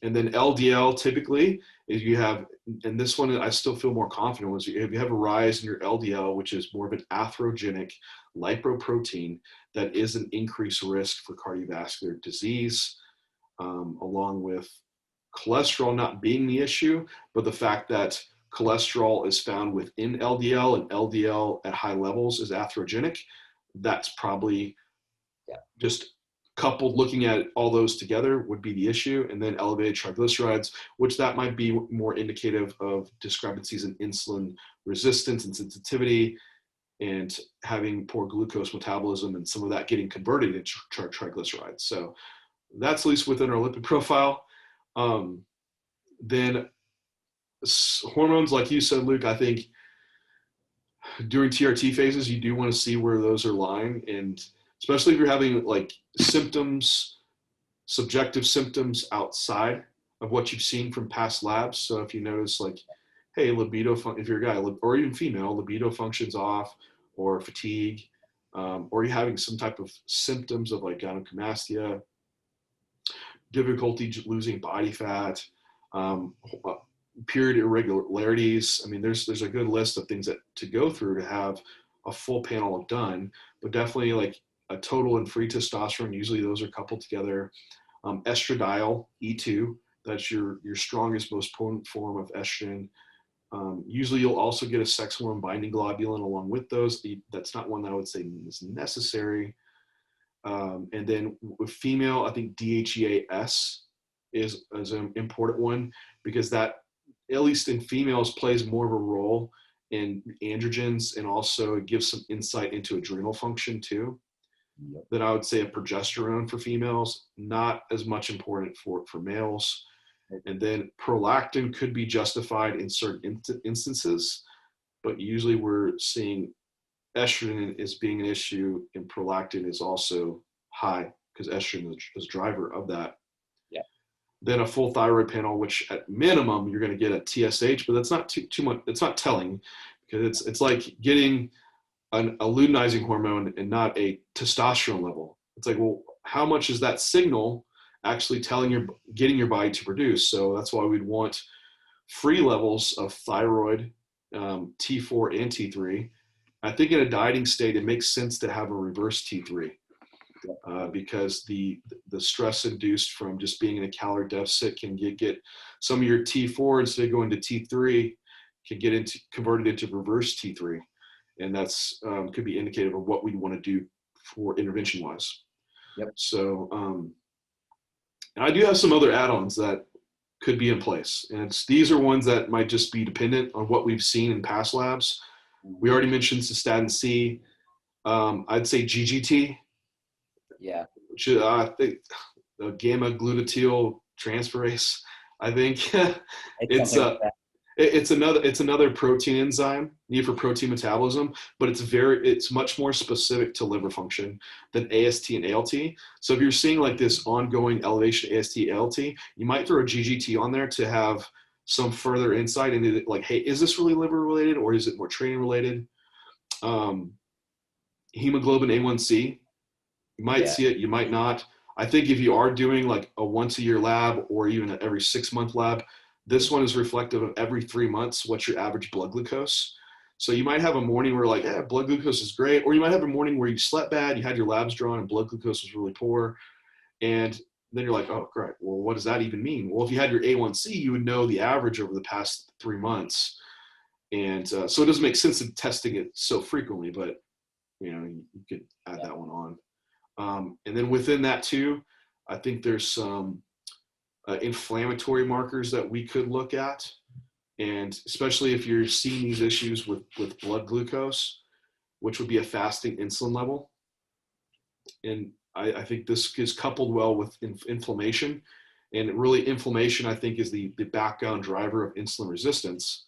and then LDL typically is you have, and this one I still feel more confident was, if you have a rise in your LDL, which is more of an atherogenic lipoprotein, that is an increased risk for cardiovascular disease, along with cholesterol not being the issue, but the fact that cholesterol is found within LDL, and LDL at high levels is atherogenic. That's probably just coupled, looking at all those together would be the issue. And then elevated triglycerides, which that might be more indicative of discrepancies in insulin resistance and sensitivity, and having poor glucose metabolism, and some of that getting converted into triglycerides. So that's at least within our lipid profile. Then hormones, like you said, Luke, I think during TRT phases, you do want to see where those are lying. And especially if you're having like symptoms, subjective symptoms outside of what you've seen from past labs. So if you notice like, hey, libido, if you're a guy, or even female, libido functions off, or fatigue, or you're having some type of symptoms of like gynecomastia, difficulty losing body fat, period irregularities. I mean, there's a good list of things to go through to have a full panel of done, but definitely like a total and free testosterone. Usually those are coupled together. Estradiol, E2, that's your strongest, most potent form of estrogen. Usually you'll also get a sex hormone binding globulin along with those. That's not one that I would say is necessary. And then with female, I think DHEAS is an important one, because that, at least in females, plays more of a role in androgens, and also it gives some insight into adrenal function too. Then I would say a progesterone for females, not as much important for males. And then prolactin could be justified in certain instances, but usually we're seeing estrogen is being an issue, and prolactin is also high because estrogen is a driver of that. Yeah. Then a full thyroid panel, which at minimum you're going to get a TSH, but that's not too much. It's not telling because it's like getting a luteinizing hormone and not a testosterone level. It's like, well, how much is that signal actually getting your body to produce? So that's why we'd want free levels of thyroid, T4 and T3. I think in a dieting state, it makes sense to have a reverse T3 because the stress induced from just being in a calorie deficit can get some of your T4 instead of going to T3 can get converted into reverse T3. And that's could be indicative of what we'd want to do for intervention wise. Yep. So, and I do have some other add-ons that could be in place. And these are ones that might just be dependent on what we've seen in past labs. We already mentioned cystatin C. I'd say GGT. Yeah. Which I think the gamma glutathione transferase. I think it's another protein enzyme needed for protein metabolism, but it's much more specific to liver function than AST and ALT. So if you're seeing like this ongoing elevation AST, ALT, you might throw a GGT on there to have some further insight into like, hey, is this really liver related or is it more training related? Hemoglobin A1C, you might see it, you might not. I think if you are doing like a once a year lab or even an every 6 month lab, this one is reflective of every 3 months, what's your average blood glucose. So you might have a morning where like, yeah, blood glucose is great. Or you might have a morning where you slept bad, you had your labs drawn and blood glucose was really poor. And then you're like, oh, great. Well, what does that even mean? Well, if you had your A1C, you would know the average over the past 3 months. And so it doesn't make sense of testing it so frequently, but you could add that one on. And then within that too, I think there's some inflammatory markers that we could look at. And especially if you're seeing these issues with blood glucose, which would be a fasting insulin level. And I think this is coupled well with inflammation. And really inflammation, I think, is the background driver of insulin resistance.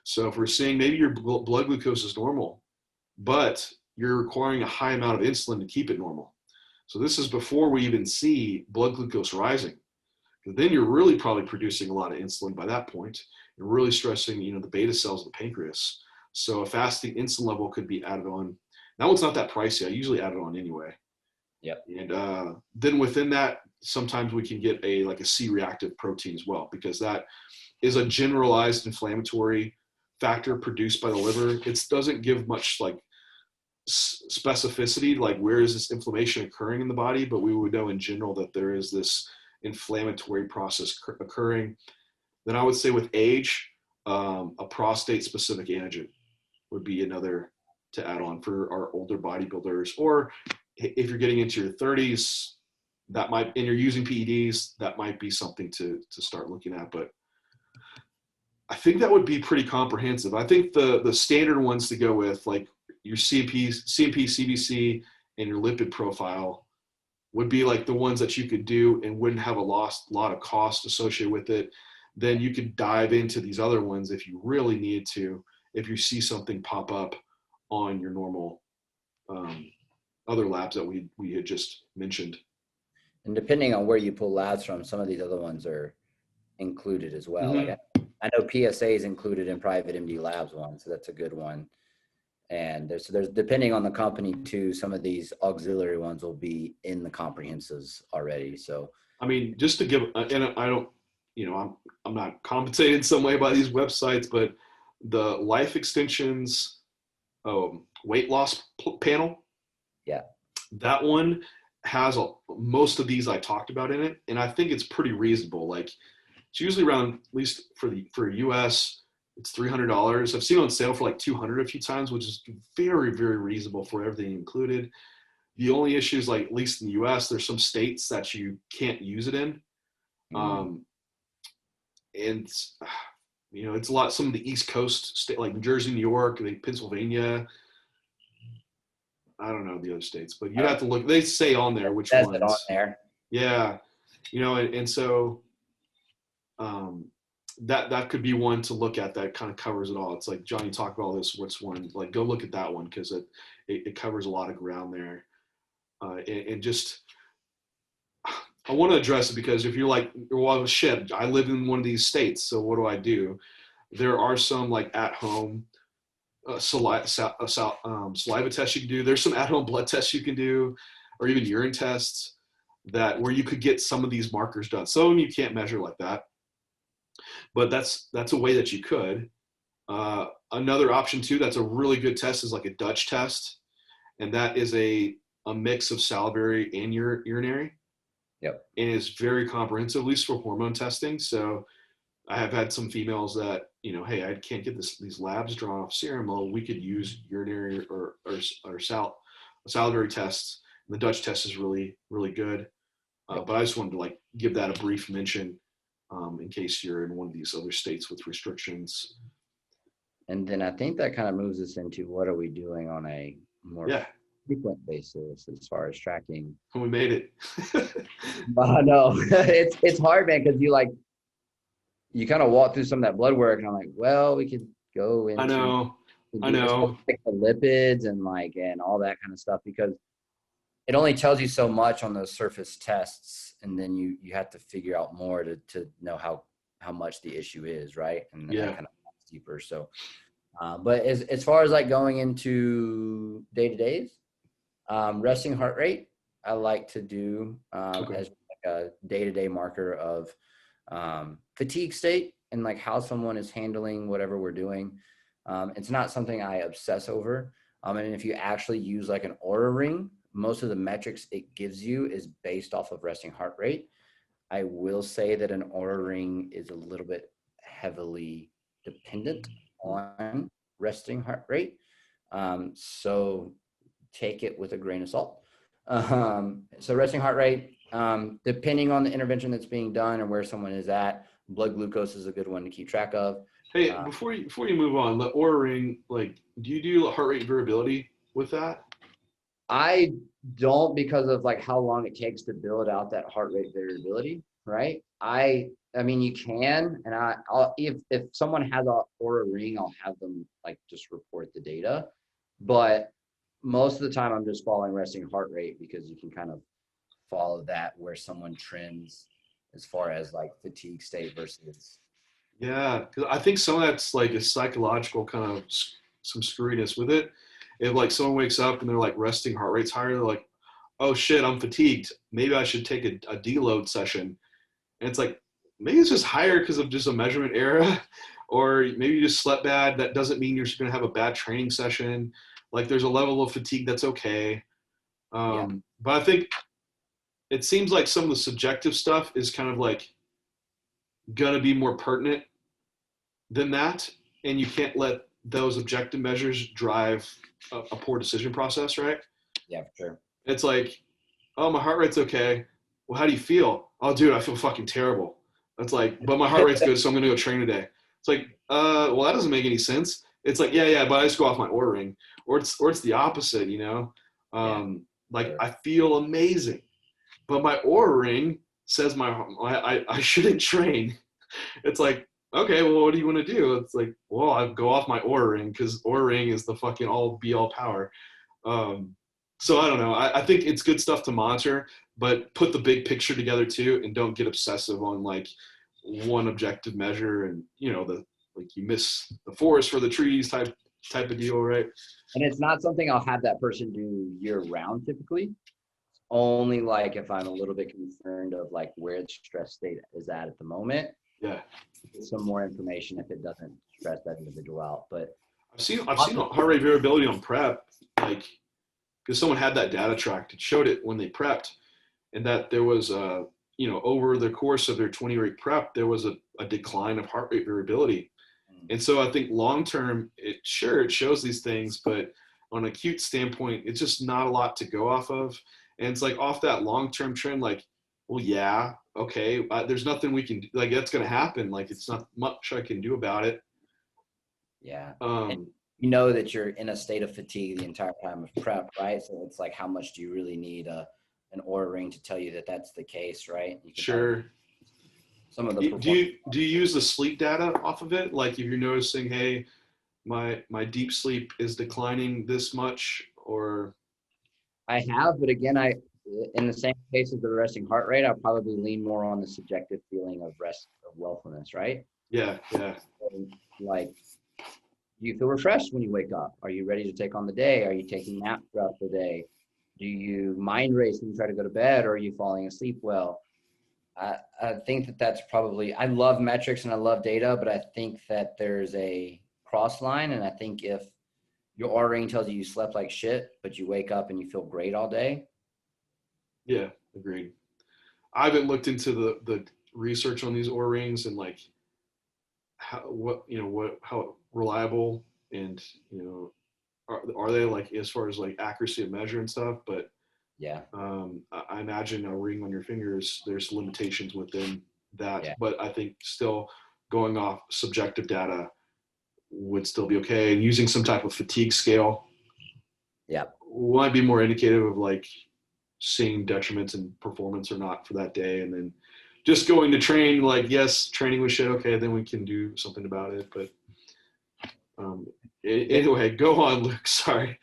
So if we're seeing maybe your blood glucose is normal, but you're requiring a high amount of insulin to keep it normal. So this is before we even see blood glucose rising. Then you're really probably producing a lot of insulin by that point. You're really stressing, the beta cells of the pancreas. So a fasting insulin level could be added on. That one's not that pricey. I usually add it on anyway. Yep. And then within that, sometimes we can get a C-reactive protein as well, because that is a generalized inflammatory factor produced by the liver. It doesn't give much specificity, like where is this inflammation occurring in the body, but we would know in general that there is this inflammatory process occurring. Then I would say with age, a prostate specific antigen would be another to add on for our older bodybuilders, or if you're getting into your 30s, and you're using PEDs, that might be something to start looking at. But I think that would be pretty comprehensive. I think the standard ones to go with, like your CMP, CBC, and your lipid profile, would be like the ones that you could do and wouldn't have a lot of cost associated with it. Then you could dive into these other ones if you really need to, if you see something pop up on your normal other labs that we had just mentioned. And depending on where you pull labs from, some of these other ones are included as well. Mm-hmm. Like I know PSA is included in private MD labs one, so that's a good one. And there's depending on the company too, some of these auxiliary ones will be in the comprehensives already. So I mean, just to give, and I don't, I'm not compensated in some way by these websites, but the life extensions weight loss panel, that one has most of these I talked about in it, and I think it's pretty reasonable. Like it's usually around, at least for US, it's $300. I've seen it on sale for like $200 a few times, which is very, very reasonable for everything included. The only issue is, like, at least in the US, there's some states that you can't use it in. And it's a lot, some of the East Coast state, like New Jersey, New York, Pennsylvania. I don't know the other states, but you have to look. They say on there which ones. It on there. Yeah, and so that could be one to look at that kind of covers it all. It's like, Johnny, talk about this. What's one? Like, go look at that one because it covers a lot of ground there. and just, I want to address it because if you're like, well, shit, I live in one of these states, so what do I do? There are some like at home saliva tests you can do. There's some at home blood tests you can do, or even urine tests that where you could get some of these markers done. Some of them you can't measure like that, but that's a way that you could. Another option too, that's a really good test, is like a Dutch test, and that is a mix of salivary and urinary. Yep. And is very comprehensive, at least for hormone testing. So I have had some females that, you know, hey, I can't get these labs drawn off serum. Well, we could use urinary or salivary tests. And the Dutch test is really, really good. But I just wanted to like give that a brief mention in case you're in one of these other states with restrictions. And then I think that kind of moves us into what are we doing on a more frequent basis as far as tracking. We made it. No, it's hard, man, because you kind of walk through some of that blood work, and I'm like, well, we could go into I know like the lipids and and all that kind of stuff, because it only tells you so much on those surface tests, and then you have to figure out more to know how much the issue is, right? And then that kind of goes deeper. So but as far as like going into day-to-days, resting heart rate, I like to do as like a day-to-day marker of fatigue state and like how someone is handling whatever we're doing. It's not something I obsess over. And if you actually use like an Oura ring, most of the metrics it gives you is based off of resting heart rate. I will say that an Oura ring is a little bit heavily dependent on resting heart rate. So take it with a grain of salt. So resting heart rate, depending on the intervention that's being done and where someone is at, blood glucose is a good one to keep track of. Hey, before you move on, the Oura ring, like, do you do heart rate variability with that? I don't, because of like how long it takes to build out that heart rate variability, right? I mean, you can, and I'll if someone has a Oura ring, I'll have them like just report the data. But most of the time, I'm just following resting heart rate, because you can kind of follow that where someone trends as far as like fatigue state versus. Yeah, because I think some of that's like a psychological kind of some screwiness with it. If like someone wakes up and they're like resting heart rate's higher, they're like, oh shit, I'm fatigued. Maybe I should take a deload session. And it's like, maybe it's just higher because of just a measurement error, or maybe you just slept bad. That doesn't mean you're just going to have a bad training session. Like there's a level of fatigue that's okay. But I think it seems like some of the subjective stuff is kind of like going to be more pertinent than that. And you can't let those objective measures drive a poor decision process, right? Yeah, for sure. It's like, oh, my heart rate's okay. Well, how do you feel? Oh, dude, I feel fucking terrible. That's like, but my heart rate's good, so I'm going to go train today. It's like, well, that doesn't make any sense. It's like, yeah, but I just go off my Oura ring. Or it's the opposite, you know? I feel amazing, but my Oura ring says I shouldn't train. It's like, okay, well, what do you want to do? It's like, well, I go off my Oura ring, because Oura ring is the fucking all be all power. So I don't know. I think it's good stuff to monitor, but put the big picture together too, and don't get obsessive on like one objective measure, and you know you miss the forest for the trees type of deal, right? And it's not something I'll have that person do year round typically. Only like if I'm a little bit concerned of like where the stress state is at the moment. Yeah. Some more information if it doesn't stress that individual out. But I've seen heart rate variability on prep, like because someone had that data tracked. It showed it when they prepped, and that there was over the course of their 20-week prep, there was a decline of heart rate variability. And so I think long term, it shows these things, but on an acute standpoint, it's just not a lot to go off of. And it's like off that long term trend, like, well, yeah, okay, there's nothing we can do. Like that's going to happen. Like it's not much I can do about it. Yeah. And you know that you're in a state of fatigue the entire time of prep, right? So it's like, how much do you really need an Oura ring to tell you that that's the case, right? Sure. Some of the do you use the sleep data off of it? Like if you're noticing, hey, my deep sleep is declining this much, or I have, but again, in the same case as the resting heart rate, I'll probably lean more on the subjective feeling of rest of willfulness, right? Yeah, yeah. And, like, do you feel refreshed when you wake up? Are you ready to take on the day? Are you taking naps throughout the day? Do you mind race when you try to go to bed, or are you falling asleep well? I think that that's probably, I love metrics and I love data, but I think that there's a cross line. And I think if your R ring tells you slept like shit, but you wake up and you feel great all day. Yeah, agreed. I haven't looked into the research on these O-rings and like how reliable and are they like as far as like accuracy of measure and stuff. But Yeah. I imagine a ring on your fingers, there's limitations within that. Yeah. But I think still going off subjective data would still be okay. And using some type of fatigue scale Yeah. might be more indicative of like seeing detriments in performance or not for that day. And then just going to train, like, yes, training was shit. Okay, then we can do something about it. But anyway, go on, Luke. sorry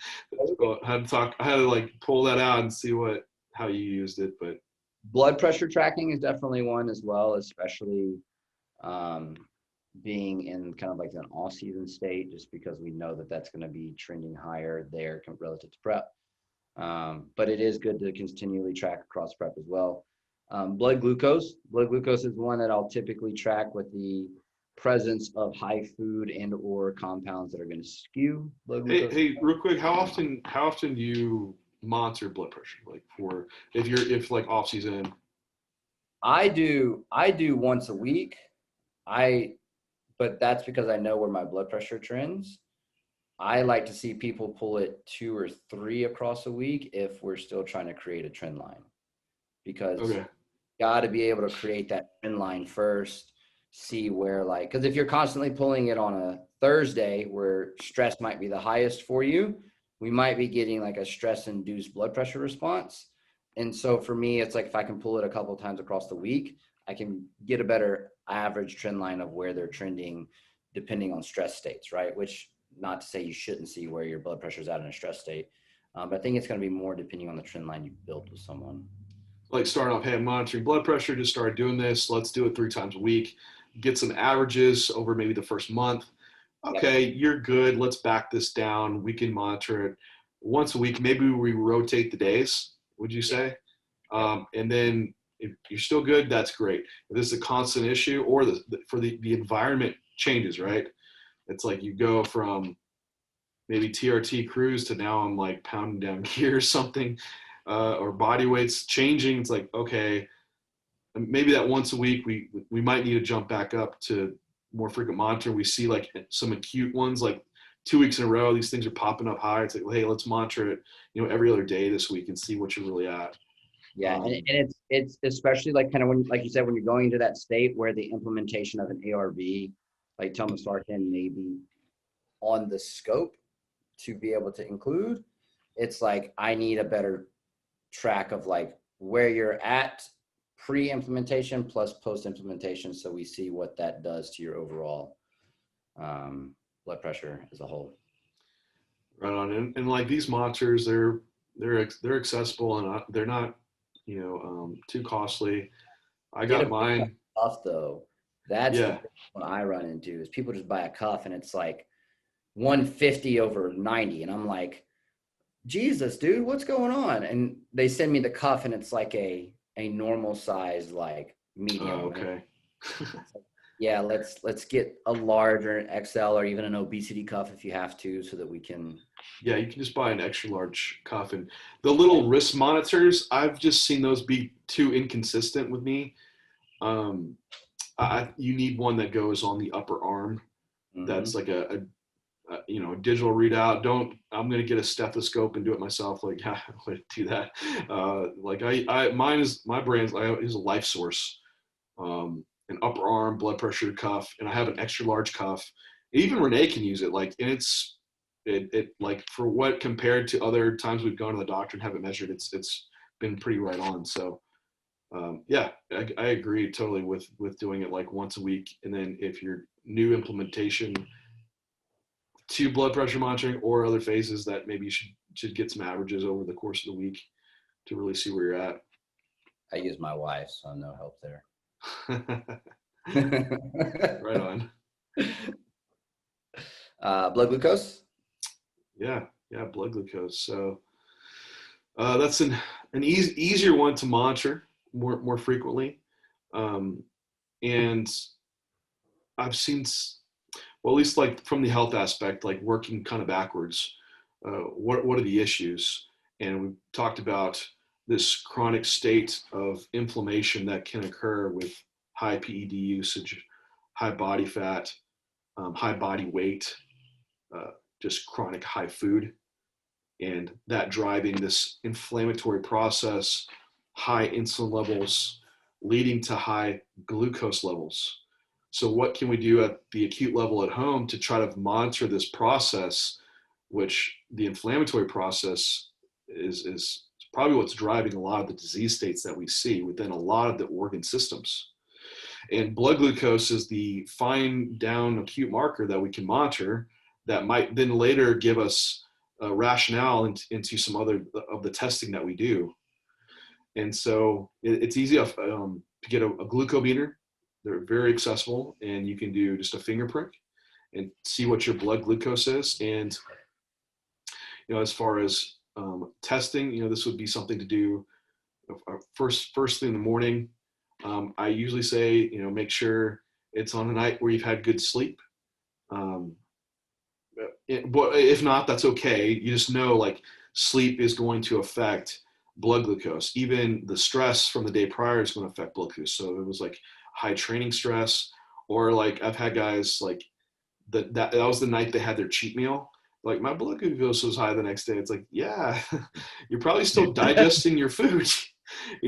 I had to like pull that out and see how you used it. But Blood pressure tracking is definitely one as well, especially um, being in kind of like an off season state, just because we know that that's going to be trending higher there relative to prep. But it is good to continually track across prep as well. Blood glucose is one that I'll typically track with the presence of high food and or compounds that are going to skew blood glucose. hey, real quick, how often do you monitor blood pressure? Like for if like off season? I do once a week. But that's because I know where my blood pressure trends. I like to see people pull it 2 or 3 across a week if we're still trying to create a trend line, because Okay. you got to be able to create that trend line first, see where, like, because if you're constantly pulling it on a Thursday where stress might be the highest for you, we might be getting like a stress induced blood pressure response. And so for me, it's like if I can pull it a couple of times across the week, I can get a better average trend line of where they're trending depending on stress states, right? Which, not to say you shouldn't see where your blood pressure is at in a stress state, but I think it's going to be more depending on the trend line you built with someone. Like starting off, hey, I'm monitoring blood pressure, just started doing this. Let's do it 3 times a week. Get some averages over maybe the first month. Okay, Yep. you're good. Let's back this down. We can monitor it once a week. Maybe we rotate the days, would you say? Yep. And then if you're still good, that's great. If this is a constant issue or the environment changes, right? It's like you go from maybe TRT cruise to now I'm like pounding down gear or something, or body weight's changing. It's like, okay, maybe that once a week we might need to jump back up to more frequent monitoring. We see like some acute ones, like 2 weeks in a row, these things are popping up high. It's like, well, hey, let's monitor it, every other day this week and see what you're really at. Yeah, and it's especially like kind of when, like you said, when you're going into that state where the implementation of an ARV, like telmisartan, may be on the scope to be able to include. It's like I need a better track of like where you're at pre-implementation plus post-implementation, so we see what that does to your overall blood pressure as a whole. Right on. And like these monitors, they're accessible and they're not too costly. I Get got a mine. cuff though. That's the Yeah. big one I run into is people just buy a cuff and it's like 150 over 90, and I'm like, Jesus, dude, what's going on? And they send me the cuff and it's like a normal size, like medium. Oh, okay. Yeah, let's get a large or an XL or even an obesity cuff if you have to, so that we can. Yeah, you can just buy an extra large cuff. And the little wrist monitors, I've just seen those be too inconsistent with me. You need one that goes on the upper arm. That's like a digital readout. I'm going to get a stethoscope and do it myself. Like, yeah, I would do that. Like my brand is a Life Source, an upper arm blood pressure cuff, and I have an extra large cuff. Even Renee can use it. Like, and it like for what compared to other times we've gone to the doctor and have it measured, it's been pretty right on. So yeah, I agree totally with doing it like once a week. And then if your new implementation to blood pressure monitoring or other phases that maybe you should get some averages over the course of the week to really see where you're at. I use my wife, so no help there. Right on. Blood glucose? Yeah, blood glucose. So that's an easier one to monitor more frequently. And I've seen, well, at least like from the health aspect, like working kind of backwards, what are the issues? And we talked about this chronic state of inflammation that can occur with high PED usage, high body fat, high body weight, just chronic high food, and that driving this inflammatory process, high insulin levels, leading to high glucose levels. So what can we do at the acute level at home to try to monitor this process, which the inflammatory process is probably what's driving a lot of the disease states that we see within a lot of the organ systems. And blood glucose is the fine down acute marker that we can monitor that might then later give us a rationale into some other of the testing that we do. And so it's easy to get a glucometer. They're very accessible, and you can do just a finger prick and see what your blood glucose is. And, as far as testing, this would be something to do first thing in the morning. I usually say, make sure it's on a night where you've had good sleep. But if not, that's okay. You just know like sleep is going to affect blood glucose. Even the stress from the day prior is going to affect blood glucose. So it was like high training stress, or like I've had guys like that was the night they had their cheat meal. Like my blood glucose was high the next day. It's like, yeah, you're probably still digesting your food, so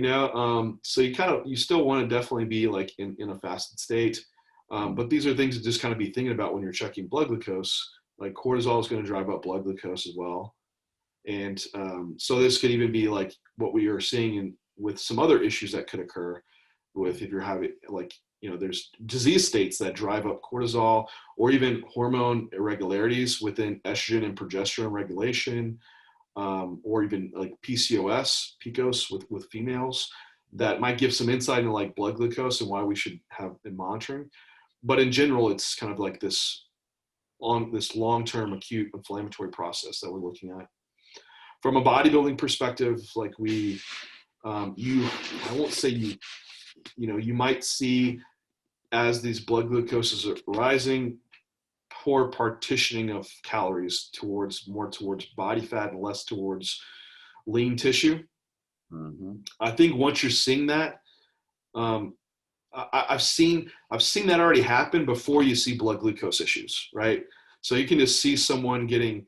you still want to definitely be like in a fasted state. But these are things to just kind of be thinking about when you're checking blood glucose. Like cortisol is going to drive up blood glucose as well. And so this could even be like what we are seeing with some other issues that could occur with if you're having like, there's disease states that drive up cortisol, or even hormone irregularities within estrogen and progesterone regulation, or even like PCOS with females that might give some insight into like blood glucose and why we should have been monitoring. But in general, it's kind of like this long-term acute inflammatory process that we're looking at. From a bodybuilding perspective, like I won't say you might see as these blood glucoses are rising, poor partitioning of calories more towards body fat and less towards lean tissue. Mm-hmm. I think once you're seeing that, I've seen that already happen before you see blood glucose issues, right? So you can just see someone getting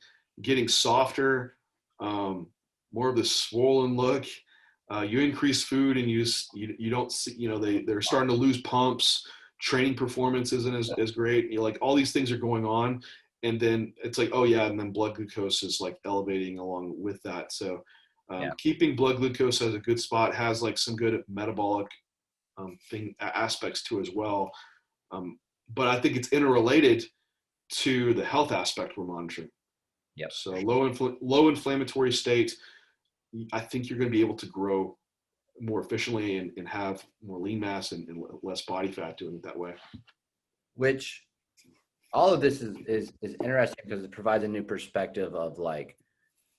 softer, more of this swollen look. You increase food and you don't see, they're starting to lose pumps. Training performance isn't as great. Like all these things are going on, and then it's like, oh yeah, and then blood glucose is like elevating along with that. So keeping blood glucose as a good spot has like some good metabolic aspects to it as well. But I think it's interrelated to the health aspect we're monitoring. Yep. So low inflammatory state, I think you're going to be able to grow more efficiently and have more lean mass and less body fat doing it that way. Which all of this is interesting because it provides a new perspective of like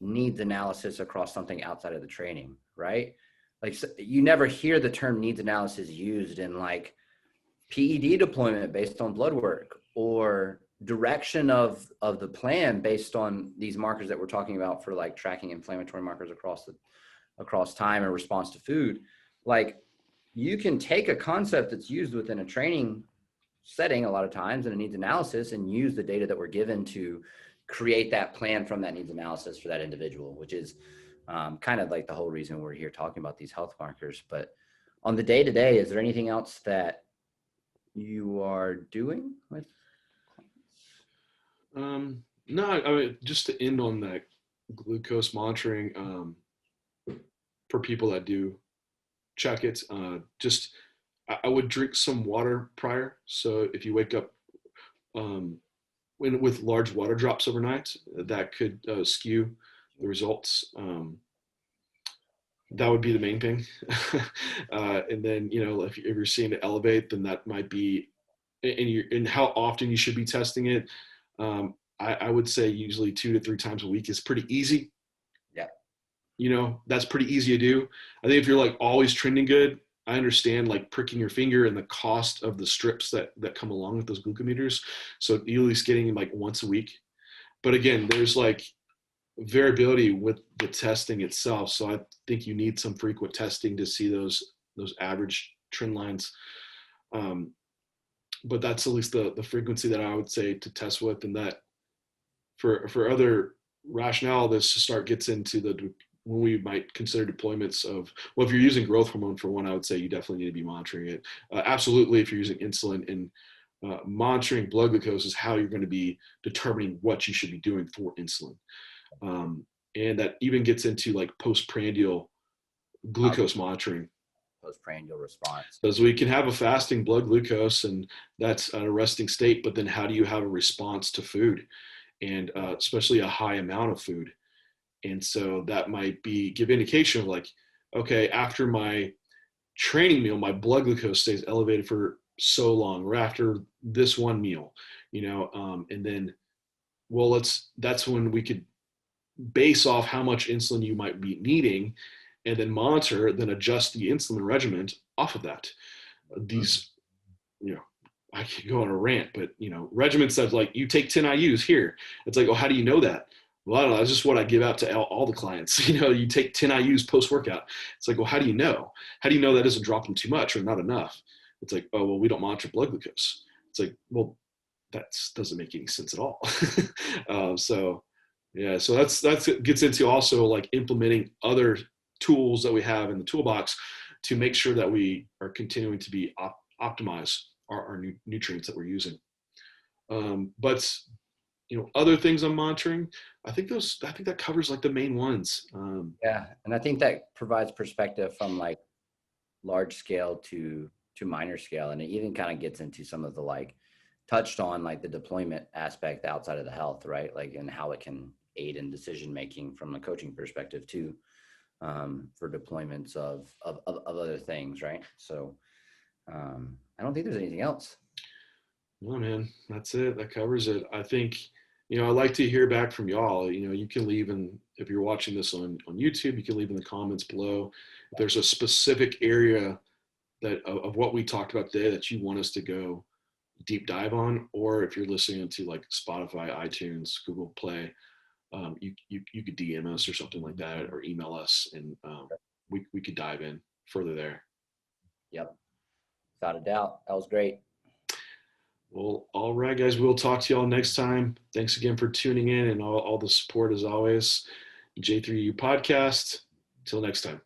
needs analysis across something outside of the training, right? Like you never hear the term needs analysis used in like PED deployment based on blood work or direction of the plan based on these markers that we're talking about for like tracking inflammatory markers across time and response to food. Like you can take a concept that's used within a training setting a lot of times in a needs analysis and use the data that we're given to create that plan from that needs analysis for that individual, which is kind of like the whole reason we're here talking about these health markers. But on the day-to-day, is there anything else that you are doing with? No, I mean, just to end on that glucose monitoring, for people that do check it, I would drink some water prior. So if you wake up with large water drops overnight, that could skew the results. That would be the main thing. And then, if you're seeing it elevate, then that might be, and how often you should be testing it. I would say usually 2 to 3 times a week is pretty easy. Yeah. That's pretty easy to do. I think if you're like always trending good, I understand like pricking your finger and the cost of the strips that come along with those glucometers. So you at least getting like once a week. But again, there's like variability with the testing itself. So I think you need some frequent testing to see those average trend lines. But that's at least the frequency that I would say to test with. And that for other rationale, this start gets into when we might consider deployments of, well, if you're using growth hormone for one, I would say you definitely need to be monitoring it. Absolutely, if you're using insulin, and monitoring blood glucose is how you're going to be determining what you should be doing for insulin. And that even gets into like postprandial glucose monitoring. Postprandial response. Because we can have a fasting blood glucose, and that's an resting state, but then how do you have a response to food, and especially a high amount of food? And so that might give indication of like, okay, after my training meal, my blood glucose stays elevated for so long, or after this one meal, and then, well, that's when we could base off how much insulin you might be needing, and then monitor, then adjust the insulin regimen off of that. These, I could go on a rant, but regimens that like you take 10 IUs here. It's like, oh, how do you know that? Well, I don't know. That's just what I give out to all the clients. You take 10 IUs post-workout. It's like, well, how do you know? How do you know that isn't dropping too much or not enough? It's like, oh, well, we don't monitor blood glucose. It's like, well, that doesn't make any sense at all. So that gets into also like implementing other tools that we have in the toolbox to make sure that we are continuing to be optimize our nutrients that we're using. But other things I'm monitoring, I think that covers like the main ones. Yeah, and I think that provides perspective from like large scale to minor scale, and it even kind of gets into some of the like touched on like the deployment aspect outside of the health, right? Like, and how it can aid in decision making from a coaching perspective too, for deployments of other things, right? So I don't think there's anything else. No, man, that's it. That covers it. I think, I'd like to hear back from y'all. You can leave if you're watching this on YouTube, you can leave in the comments below if there's a specific area of what we talked about today that you want us to go deep dive on, or if you're listening to like Spotify, iTunes, Google Play, you could DM us or something like that, or email us, and we could dive in further there. Yep, without a doubt. That was great. Well, all right, guys, we'll talk to y'all next time. Thanks again for tuning in and all the support as always. J3U podcast. Till next time.